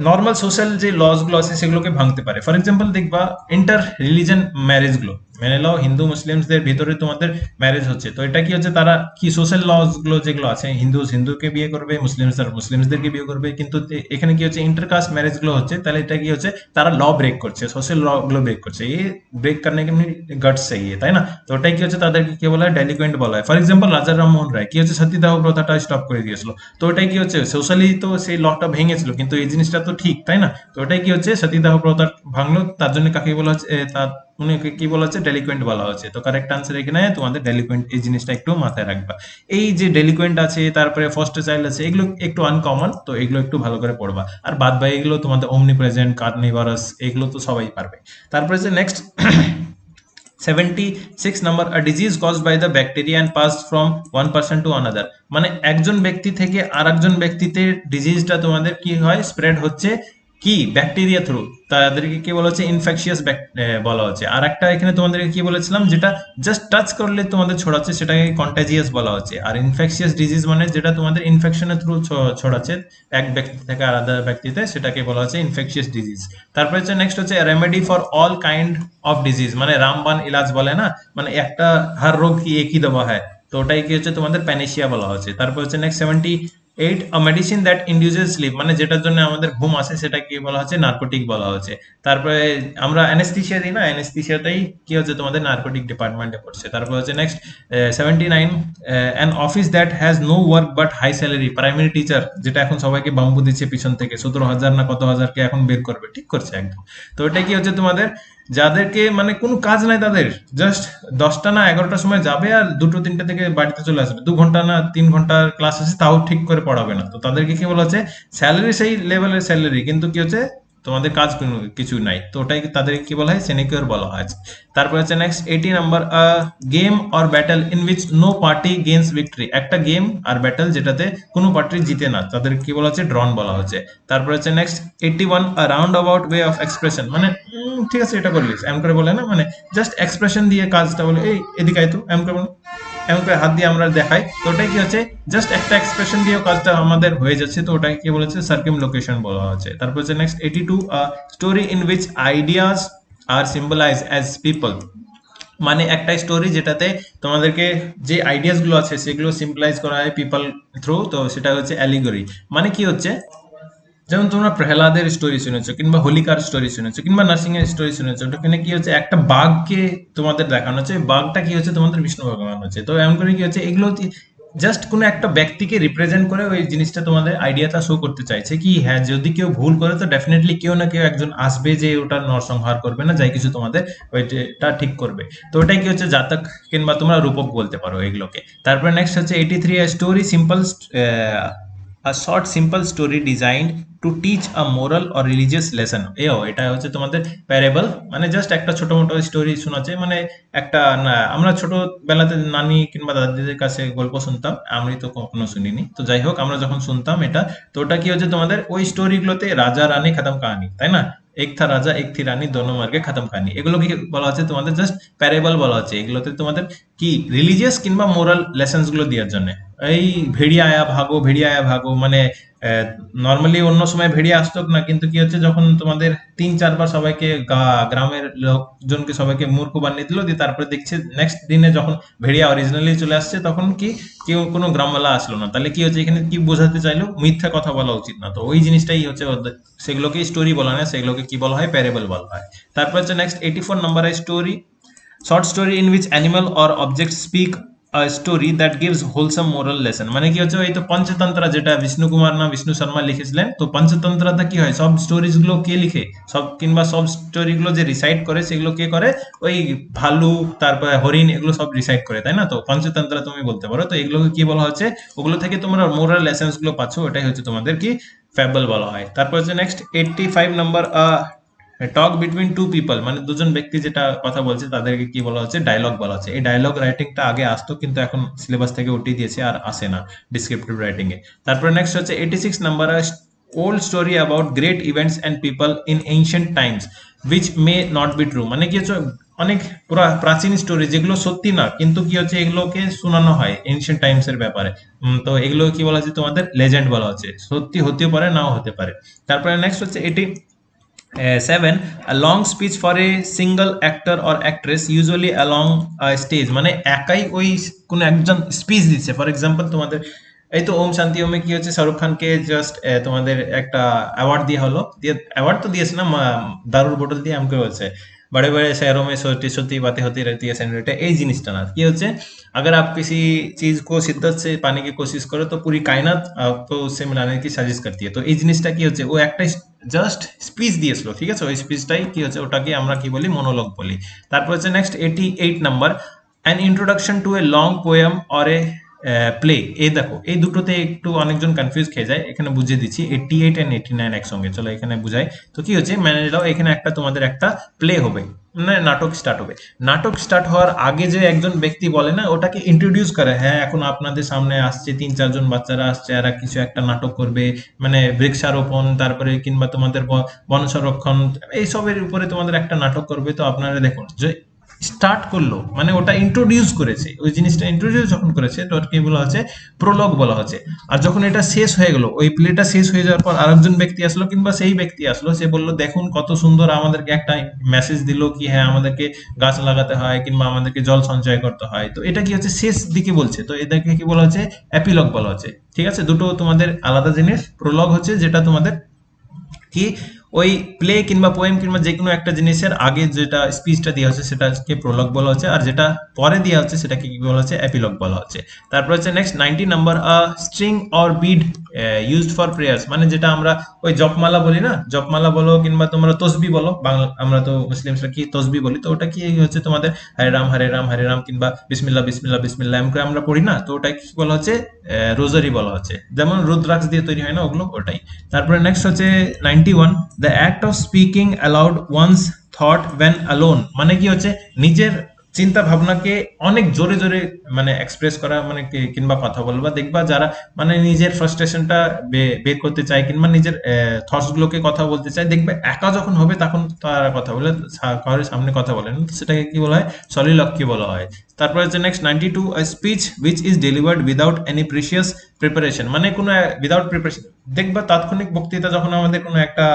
নর্মাল সোশ্যাল যে লস গুলো আছে সেগুলোকে ভাঙতে পারে। ফর এক্সাম্পল দেখবা ইন্টার রিলিজন ম্যারেজ গুলো, মেনে নাও হিন্দু মুসলিমসদের ভিতরে তোমাদের ম্যারেজ হচ্ছে, তো এটা কি হচ্ছে তারা কি সোশ্যাল লস গুলো যেগুলো আছে, হিন্দুকে বিয়ে করবে, মুসলিমসদেরকে বিয়ে করবে, কিন্তু এখানে কি হচ্ছে ইন্টারকাস্ট ম্যারেজ গুলো হচ্ছে, তাহলে এটা কি হচ্ছে তারা ল ব্রেক করছে, সোশ্যাল ল গুলো ব্রেক করছে, এই ব্রেক করনে के গটস चाहिए তাই না। তো ওটাই কি হচ্ছে তাদেরকে কি বলা হয়, ডেলিকুয়েন্ট বলা হয়। ফর এক্সাম্পল রাজা রামমোহন রায় কি হচ্ছে সতীদাহ প্রথাটা স্টপ করে দিয়েছিল, তো ওটাই কি হচ্ছে সোশ্যালি তো সেই লটা ভেঙেছিল, কিন্তু এই জিনিসটা তো ঠিক তাই না, তো ওটাই কি হচ্ছে সতীদাহ প্রথা ভাঙলো, তার জন্য কাকে বলা হচ্ছে, তার উনিকে কি বলা হচ্ছে, ডেলিকুয়েন্ট বলা হচ্ছে। তো কারেক্ট আনসার এখানে তোমাদের ডেলিকুয়েন্ট, এই জিনিসটা একটু মাথায় রাখবা। এই যে ডেলিকুয়েন্ট আছে, তারপরে ফস্টার চাইল্ড আছে, এগুলো একটু আনকমন, তো এগুলো একটু ভালো করে পড়বা, আর বাদ বাকি এগুলো তোমাদের অমনি প্রেজেন্ট, কার্নিভারাস, এগুলো তো সবাই পারবে। তারপরে যে next 76 number, a disease caused by the bacteria and passed from one person to another, মানে একজন ব্যক্তি থেকে আরেকজন ব্যক্তিতে ডিজিজটা তোমাদের কি হয়, স্প্রেড হচ্ছে কি ব্যাকটেরিয়া থ্রু, তাদেরকে কি বলা হচ্ছে ইনফেকশিয়াস বলা হচ্ছে। আর একটা এখানে তোমাদেরকে কি বলেছিলাম, যেটা জাস্ট টাচ করলে তোমাদের ছড়াচ্ছে সেটাকে কন্টাজিয়াস বলা হচ্ছে। আর ইনফেকশিয়াস ডিজিজ মানে যেটা তোমাদের ইনফেকশনের থ্রু ছড়াচ্ছে এক ব্যক্তি থেকে আলাদা ব্যক্তিতে, সেটাকে বলা হচ্ছে ইনফেকশিয়াস ডিজিজ। তারপরে হচ্ছে নেক্সট হচ্ছে remedy for all kind of disease, মানে রামবান ইলাজ বলে না, মানে একটা হার রোগ কি একই দবা হয়, তো ওটাই কি হচ্ছে তোমাদের প্যানেশিয়া বলা হচ্ছে। তারপর হচ্ছে next 78, a medicine that induces sleep, মানে যেটার জন্য আমাদের ঘুম আসে সেটা কি বলা হচ্ছে, নার্কোটিক বলা হচ্ছে। তারপরে আমরা অ্যানেস্থেসিয়া দিই না, অ্যানেস্থেসিয়াটাই কি হচ্ছে তোমাদের নার্কোটিক ডিপার্টমেন্টে পড়ছে। তারপর হচ্ছে next 79, an office that has no work but high salary, primary teacher, যেটা এখন সবাইকে বাম্বু দিচ্ছে পিছন থেকে, 17,000 না কত হাজারকে এখন বের করবে, ঠিক করছে একদম। তো এটা কি হচ্ছে তোমাদের, যাদেরকে মানে কোনো কাজ নাই তাদের, জাস্ট 10টা না 11টার সময় যাবে আর 2টো 3টে থেকে বাড়িতে চলে আসবে, 2 ঘন্টা না 3 ঘন্টার ক্লাস আছে তাও ঠিক করে পড়াবে না, তো তাদেরকে কি বলা হচ্ছে, স্যালারি সেই লেভেলের স্যালারি কিন্তু কি হচ্ছে তোমাদের কাজ কিছু নাই, তো ওটাই তাদেরকে কি বলা হয়, সেনিকিওর বলা হয়। তারপর হচ্ছে next 80 number, game or battle in which no party gains victory, একটা গেম আর ব্যাটেল যেটাতে কোনো পার্টি জিতে না, তাদের কি বলা হচ্ছে, ড্রন বলা হচ্ছে। তারপর হচ্ছে next 81, a round about way of expression, মানে ঠিক আছে এটা করলিস এমন করে বলে না, মানে জাস্ট এক্সপ্রেশন দিয়ে কাজটা বলে, এই এদিকে আয় তো এমন করে বলে, এমন করে হাত দিয়ে আমরা দেখাই, তো ওটাই কি হচ্ছে, জাস্ট একটা এক্সপ্রেশন দিয়েও কাজটা আমাদের হয়ে যাচ্ছে, তো ওটাকে কি বলেছে, সার্কিম লোকেশন বলা হচ্ছে। তারপর হচ্ছে next 82, story in which ideas are symbolize as people, মানে একটা স্টোরি যেটাতে তোমাদেরকে যে আইডিয়াস গুলো আছে সেগুলো সিম্পলাইজ করা হয় পিপল থ্রু, তো সেটা হচ্ছে অ্যালিগরি। মানে কি হচ্ছে, যেমন তোমরা প্রহ্লাদের স্টোরি শুনেছো, কিংবা হোলিকার স্টোরি শুনেছো, কিংবা নার্সিং এর স্টোরি শুনেছো, ওখানে কি হচ্ছে একটা বাঘকে তোমাদের দেখানো হচ্ছে, বাঘটা কি হচ্ছে তোমাদের বিষ্ণু ভগবান হচ্ছে, তো এমন করে কি হচ্ছে এগুলো জাস্ট কোনো একটা ব্যক্তিকে রিপ্রেজেন্ট করে ওই জিনিসটা তোমাদের আইডিয়াটা শো করতে চাইছে কি, হ্যাঁ যদি কেউ ভুল করে তো ডেফিনেটলি কেউ না কেউ একজন আসবে যে ওটা নরসংহার করবে না, যাই কিছু তোমাদের ওইটা ঠিক করবে, তো ওটাই কি হচ্ছে জাতক কিংবা তোমরা রূপক বলতে পারো এগুলোকে। তারপরে নেক্সট হচ্ছে 83, story simple, a short simple story designed to teach a moral or religious lesson, এটা হচ্ছে তোমাদের প্যারেবল, মানে জাস্ট একটা ছোট মোটো স্টোরি শোনাচ্ছে, মানে একটা না, আমরা ছোটবেলাতে নানি কিংবা দাদিদের কাছে গল্প শুনতাম, আমি তো কখনো শুনিনি, তো যাই হোক আমরা যখন শুনতাম এটা, তো ওটা কি হচ্ছে তোমাদের ওই স্টোরিগুলোতে রাজা রানী খতম কাহানি, তাই না, এক থা রাজা এক থি রানী দোনো মার্গে খতম কাহানি, এগুলো কি বলা হচ্ছে তোমাদের জাস্ট প্যারেবল বলা হচ্ছে, এগুলোতে তোমাদের কি রিলিজিয়াস কিংবা মোরাল লেসন্স গুলো দেওয়ার জন্য। এই ভেড়িয়া আয়া ভাগো, ভেড়িয়া আয়া ভাগো, মানে নর্মালি অন্য সময় ভেড়িয়া আসতো না, কিন্তু কি হচ্ছে যখন তোমাদের 3-4 বার সবাইকে গ্রামের লোকজনকে সবাইকে মূর্খ বানিয়ে দিল, দিয়ে তারপরে দেখছে নেক্সট দিনে যখন ভেড়িয়া অরিজিনালি চলে আসছে তখন কি কেউ কোনো গ্রামওয়ালা আসলো না, তাহলে কি হচ্ছে এখানে কি বোঝাতে চাইলো, মিথ্যা কথা বলা উচিত না, তো ওই জিনিসটাই হচ্ছে সেগুলোকে স্টোরি বলা না, সেগুলোকে কি বলা হয়, প্যারেবল বলা হয়। তারপর হচ্ছে next 84 number, story short story in which animal or object speak a story that gives wholesome moral lesson, মানে কি হচ্ছে এই তো পঞ্চতন্ত্র যেটা বিষ্ণু কুমার না বিষ্ণু শর্মা লিখেছিলেন, তো পঞ্চতন্ত্রটা কি হয়, সব স্টোরিজ গুলো কে লিখে, সব কিংবা সব স্টোরি গুলো যে রিসাইট করে সেগুলো কে করে, ওই ভালু তারপরে হরিণ এগুলো সব রিসাইট করে, তাই না, তো পঞ্চতন্ত্র তুমি বলতে পারো, তো এগুলোকে কি বলা হচ্ছে, ওগুলো থেকে তোমরা মোরাল লেসন্স গুলো পাচ্ছ, ওটাই হচ্ছে তোমাদের কি ফ্যাবল বলা হয়। তারপর হচ্ছে নেক্সট 85 নাম্বার, টক বিটুইন টু পিপল, মানে দুজন ব্যক্তি যেটা কথা বলছে তাদেরকে কি বলা হচ্ছে, ডায়লগ বলা হচ্ছে। এই ডায়লগ রাইটিংটা আগে আসতো কিন্তু এখন সিলেবাস থেকে উঠিয়ে দিয়েছে আর আসে না ডিসক্রিপটিভ রাইটিং এ। তারপরে নেক্সট হচ্ছে 86 number, old story about great events and people in ancient times which may not be true, মানে কি হচ্ছে অনেক পুরা প্রাচীন স্টোরি যেগুলো সত্যি না কিন্তু কি হচ্ছে এগুলোকে শোনানো হয় এনশিয়েন্ট টাইমস এর ব্যাপারে, তো এগুলো কি বলা হচ্ছে তোমাদের লেজেন্ড বলা হচ্ছে, সত্যি হতেও পারে নাও হতে পারে। তারপরে নেক্সট হচ্ছে 7, a long speech for a single actor or actress usually along a stage, মানে একাই ওই কোন একজন স্পিচ দিচ্ছে, ফর এক্সাম্পল তোমাদের এই তো ওম শান্তি ওমে কি হচ্ছে শাহরুখ খানকে জাস্ট তোমাদের একটা অ্যাওয়ার্ড দেওয়া হলো, দিয়ে অ্যাওয়ার্ড তো দিয়েছে না, দারুর বোতল দিয়ে আমাকে বলছে बड़े बड़े शहरों में छोटी छोटी बातें होती रहती है सेनोरिटा, এই জিনিসটা না কি হচ্ছে, अगर आप किसी चीज को शिद्दत से पाने की कोशिश करो तो पूरी कायनात आपको उससे मिलाने की साजिश करती है, তো এই জিনিসটা কি হচ্ছে ও একটা জাস্ট স্পিচ দিয়েছিল, ঠিক আছে, ওই স্পিচটাই কি হচ্ছে ওটাকে আমরা কি বলি, মনোলগ বলি। তারপর হচ্ছে next 88 number, an introduction to a long poem or a play, এই দেখো এই দুটোতে একটু অনেকজন কনফিউজ খেয়ে যায়, এখানে বুঝিয়ে দিচ্ছি 88 এন্ড 89 একসঙ্গে, চলো এখানে বুঝাই। তো কি হচ্ছে মানে নাও এখানে একটা তোমাদের একটা প্লে হবে, মানে নাটক স্টার্ট হবে। নাটক স্টার্ট হওয়ার আগে যে একজন ব্যক্তি বলে না, ওটাকে ইন্ট্রোডিউস করে, হ্যাঁ এখন আপনাদের সামনে আসছে 3-4 জন বাচ্চারা আসছে, এরা কিছু একটা নাটক করবে, মানে বৃক্ষারোপণ, তারপরে কিংবা তোমাদের বন সংরক্ষণ, এইসবের উপরে তোমাদের একটা নাটক করবে। তো আপনারা দেখুন যে স্টার্ট করলো, মানে ওটা ইন্ট্রোডিউস করেছে, ওই জিনিসটা ইন্ট্রোডিউস যখন করেছে তো ওটাকে বলা হচ্ছে প্রোলগ বলা হচ্ছে। আর যখন এটা শেষ হয়ে গেল, ওই প্লেটা শেষ হয়ে যাওয়ার পর আরেকজন ব্যক্তি আসলো, কিংবা সেই ব্যক্তি আসলো, সে বললো দেখুন কত সুন্দর, আমাদেরকে একটা মেসেজ দিল কি হ্যাঁ আমাদেরকে গাছ লাগাতে হয় কিংবা আমাদেরকে জল সঞ্চয় করতে হয়। তো এটা কি হচ্ছে, শেষ দিকে বলছে, তো এটাকে কি বলা হচ্ছে, অ্যাপিলগ বলা হচ্ছে। ঠিক আছে, দুটো তোমাদের আলাদা জিনিস। প্রোলগ হচ্ছে যেটা তোমাদের কি ওই প্লে কিংবা পোয়েম কিংবা যে কোনো একটা জিনিসের আগে যেটা স্পিচটা দেওয়া হচ্ছে সেটাকে প্রোলগ বলা হচ্ছে, আর যেটা পরে দেওয়া হচ্ছে সেটাকে কি বলা হচ্ছে, এপিলগ বলা হচ্ছে। তারপর হচ্ছে next 90 number, string or bead used for prayers, মানে যেটা আমরা ওই জপমালা বলি না, জপমালা বলো কিংবা তোমরা তসবি বলো, বাংলা আমরা তো মুসলিমরা কি তসবি বলি, তো ওটা কি হচ্ছে তোমাদের হরে রাম হরে রাম হরে রাম কিংবা বিসমিল্লাহ বিসমিল্লাহ বিসমিল্লাহ এমন করে আমরা পড়ি না, তো ওটা কি বলা হচ্ছে, রোজারি বলা হচ্ছে, যেমন রুদ্রাক্ষ দিয়ে তৈরি হয় না ওগুলো, ওটাই। তারপরে নেক্সট হচ্ছে 91, the act of speaking aloud one's thought when alone, মানে কি হচ্ছে নিজের চিন্তা ভাবনাকে অনেক জোরে জোরে মানে এক্সপ্রেস করা, মানে কিংবা কথা বলবা, দেখবা যারা মানে নিজের ফ্রাস্ট্রেশনটা বের করতে চায় কিংবা নিজের থটস গুলোকে কথা বলতে চায়, দেখবে একা যখন হবে তখন তারা কথা বলে, কারোর সামনে কথা বলে না, তো সেটাকে কি বলা হয়, সলিলক্ষ্য বলা হয়। তারপর হচ্ছে next 92, speech which is delivered without any precious preparation, মানে কোনো উইদাউট প্রিপারেশন, দেখবা তাৎক্ষণিক বক্তৃতা যখন আমাদের কোনো একটা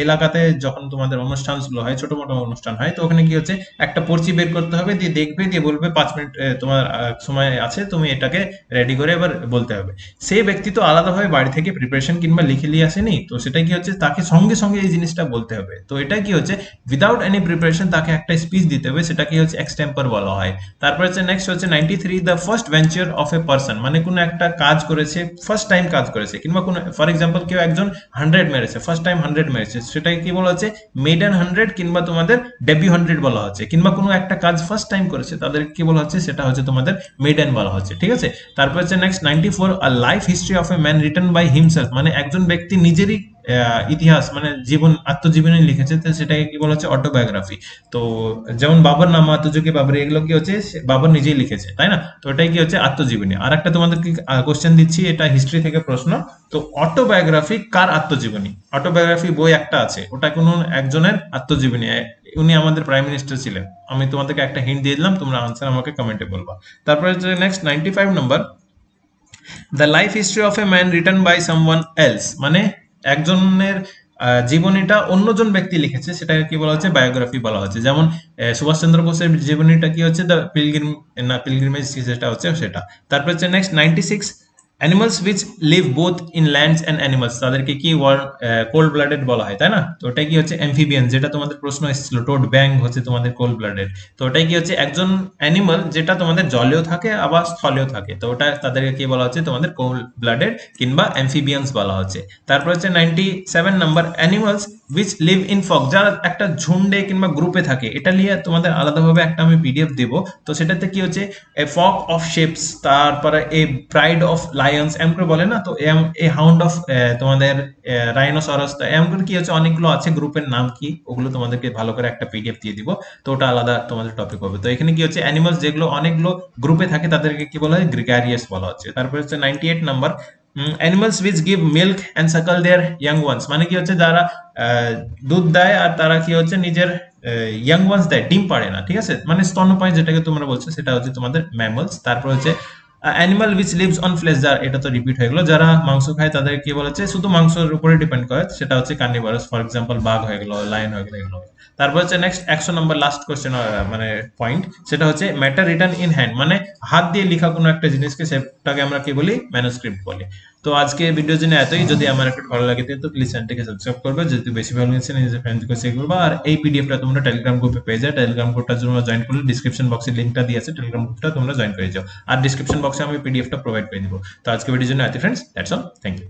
এলাকাতে যখন তোমাদের অনুষ্ঠানগুলো হয়, ছোট মোটো অনুষ্ঠান হয়, তো ওখানে কি হচ্ছে একটা পর্চি বের করতে হবে, দিয়ে দেখবে, দিয়ে বলবে 5 মিনিট তোমার সময় আছে, তুমি এটাকে রেডি করে এবার বলতে হবে। সেই ব্যক্তি তো আলাদাভাবে বাড়ি থেকে প্রিপারেশন কিংবা লিখে নিয়ে আসেনি, তো সেটা কি হচ্ছে তাকে সঙ্গে সঙ্গে এই জিনিসটা বলতে হবে, তো এটা কি হচ্ছে উইদাউট এনি প্রিপারেশন তাকে একটা স্পিচ দিতে হবে, সেটা কি হচ্ছে এক্সটেম্পর বলা হয়। তারপর হচ্ছে নেক্সট হচ্ছে 93, the first venture of a person, মানে কোনো একটা কাজ করেছে, ফার্স্ট টাইম কাজ করেছে, কিংবা কোনো ফর এক্সাম্পল কেউ একজন 100 মেরেছে, ফার্স্ট টাইম 100 মেরেছে, সেটাকে কি বলা হচ্ছে মেডেন 100 কিংবা তোমাদের ডেবিউ 100 বলা হচ্ছে, কিংবা কোনো একটা কাজ ফার্স্ট টাইম করেছে তাদের কি বলা হচ্ছে, সেটা হচ্ছে তোমাদের মেডেন বলা হচ্ছে। ঠিক আছে, তারপর হচ্ছে next 94, a life history of a man written by himself, মানে একজন ব্যক্তি নিজেরই ইতিহাস মানে জীবন আত্মজীবনী লিখেছে, তো সেটাকে কি বলা হচ্ছে অটোবায়োগ্রাফি। তো যেমন বাবর নামা, আত্মজীবনী বাবর, এগুলো কি হচ্ছে বাবর নিজেই লিখেছে, তাই না, তো এটাই কি হচ্ছে আত্মজীবনী। আর একটা তোমাদের কি কোশ্চেন দিচ্ছি, এটা হিস্ট্রি থেকে প্রশ্ন, তো অটোবায়োগ্রাফি কার আত্মজীবনী, অটোবায়োগ্রাফি বই একটা আছে, ওটা কোনো একজনের আত্মজীবনী, উনি আমাদের প্রাইম মিনিস্টার ছিলেন। আমি তোমাদেরকে একটা হিন্ট দিয়ে দিলাম, তোমরা আনসার আমাকে কমেন্টে বলবা। তারপরে নেক্সট 95 নম্বর, the life history of a man written by someone else, মানে একজনের জীবনীটা অন্যজন ব্যক্তি লিখেছে, সেটাকে কি বলা হচ্ছে বায়োগ্রাফি বলা হচ্ছে। যেমন সুভাষচন্দ্র বোসের জীবনীটা কি হচ্ছে দ্য পিলগ্রিম, না পিলগ্রিমেজ যেটা হচ্ছে সেটা। তারপর হচ্ছে next 96, animals which live both in lands and animals, তাদেরকে কি কোল্ড ব্লাডেড বলা হয়, তাই না, তো ওটাই কি হচ্ছে অ্যাম্ফিবিয়ান, যেটা তোমাদের প্রশ্ন এসেছিল, টোড ব্যাং হচ্ছে তোমাদের কোল্ড ব্লাডেড, তো ওটাই কি হচ্ছে একজন অ্যানিমাল যেটা তোমাদের জলেও থাকে আবার স্থলেও থাকে, তো ওটা তাদেরকে কি বলা হচ্ছে তোমাদের কোল্ড ব্লাডেড কিংবা অ্যাম্ফিবিয়ান্স বলা হচ্ছে। তারপর হচ্ছে 97 number, animals which live in flock, যারা একটা ঝুন্ডে কিংবা গ্রুপে থাকে, এটা নিয়ে তোমাদের আলাদাভাবে একটা আমি পিডিএফ দেব, তো সেটাতে কি হচ্ছে এ ফক অফ শেপস, তারপরে এ প্রাইড অফ লায়ন্স এমন করে বলে না, তো এ হাউন্ড অফ তোমাদের রাইনোসরস, এমন করে কি হচ্ছে অনেকগুলো আছে, গ্রুপের নাম কি ওগুলো তোমাদেরকে ভালো করে একটা পিডিএফ দিয়ে দিব, তো ওটা আলাদা তোমাদের টপিক হবে। তো এখানে কি হচ্ছে অ্যানিমালস যেগুলো অনেকগুলো গ্রুপে থাকে তাদেরকে কি বলা হয় গ্রিগারিয়াস বলা হচ্ছে। তারপর হচ্ছে 98 number, animals which give milk and suckle their young ones, মানে কি হচ্ছে যারা দুধ দেয় আর তারা কি হচ্ছে নিজের ইয়াং ওয়ান্স দেয়, ডিম পাড়ে না, ঠিক আছে, মানে স্তন্যপায়ী যেটাকে তোমরা বলছো সেটা হচ্ছে তোমাদের ম্যামলস। তারপর হচ্ছে animal which leaves on flash, যার এটা তো রিপিট হয়ে গেলো, যারা মাংস খায় তাদের কি বলেছে শুধু মাংসের উপরে ডিপেন্ড করে, সেটা হচ্ছে কার্নিভারাস, ফর এক্সাম্পল বাঘ হয়ে গেলো, লায়ন হয়ে গেলো, এগুলো। তারপর হচ্ছে নেক্সট 100 নম্বর লাস্ট কোশ্চেন, মানে পয়েন্ট, সেটা হচ্ছে ম্যাটার রিটার্ন ইন হ্যান্ড, মানে হাত দিয়ে লেখা কোনো একটা জিনিসকে সেটাকে আমরা কি বলি, ম্যানুস্ক্রিপ্ট বলি। তো আজকে ভিডিওর জন্য এতই। যদি আমার একটু ভালো লাগে তো প্লিজ চ্যানেলটিকে সাবস্ক্রাইব করবে, যদি বেশি ভালো লাগছে নিজের ফ্রেন্ডকে শেয়ার করবে। আর এই পিডিএফটা তোমরা টেলিগ্রাম গ্রুপে পেয়ে যাও, টেলিগ্রাম গ্রুপটার জন্য জয়েন করলে ডিসক্রিপশন বক্সে লিঙ্কটা দিয়ে আছে, টেলিগ্রাম গ্রুপটা তোমরা জয়েন করে যাও, আর ডিসক্রিপশন বক্সে আমি পিডিএফটা প্রোভাইড করে দিব। তো আজকে ভিডিওর জন্য এতই friends, that's all, thank you.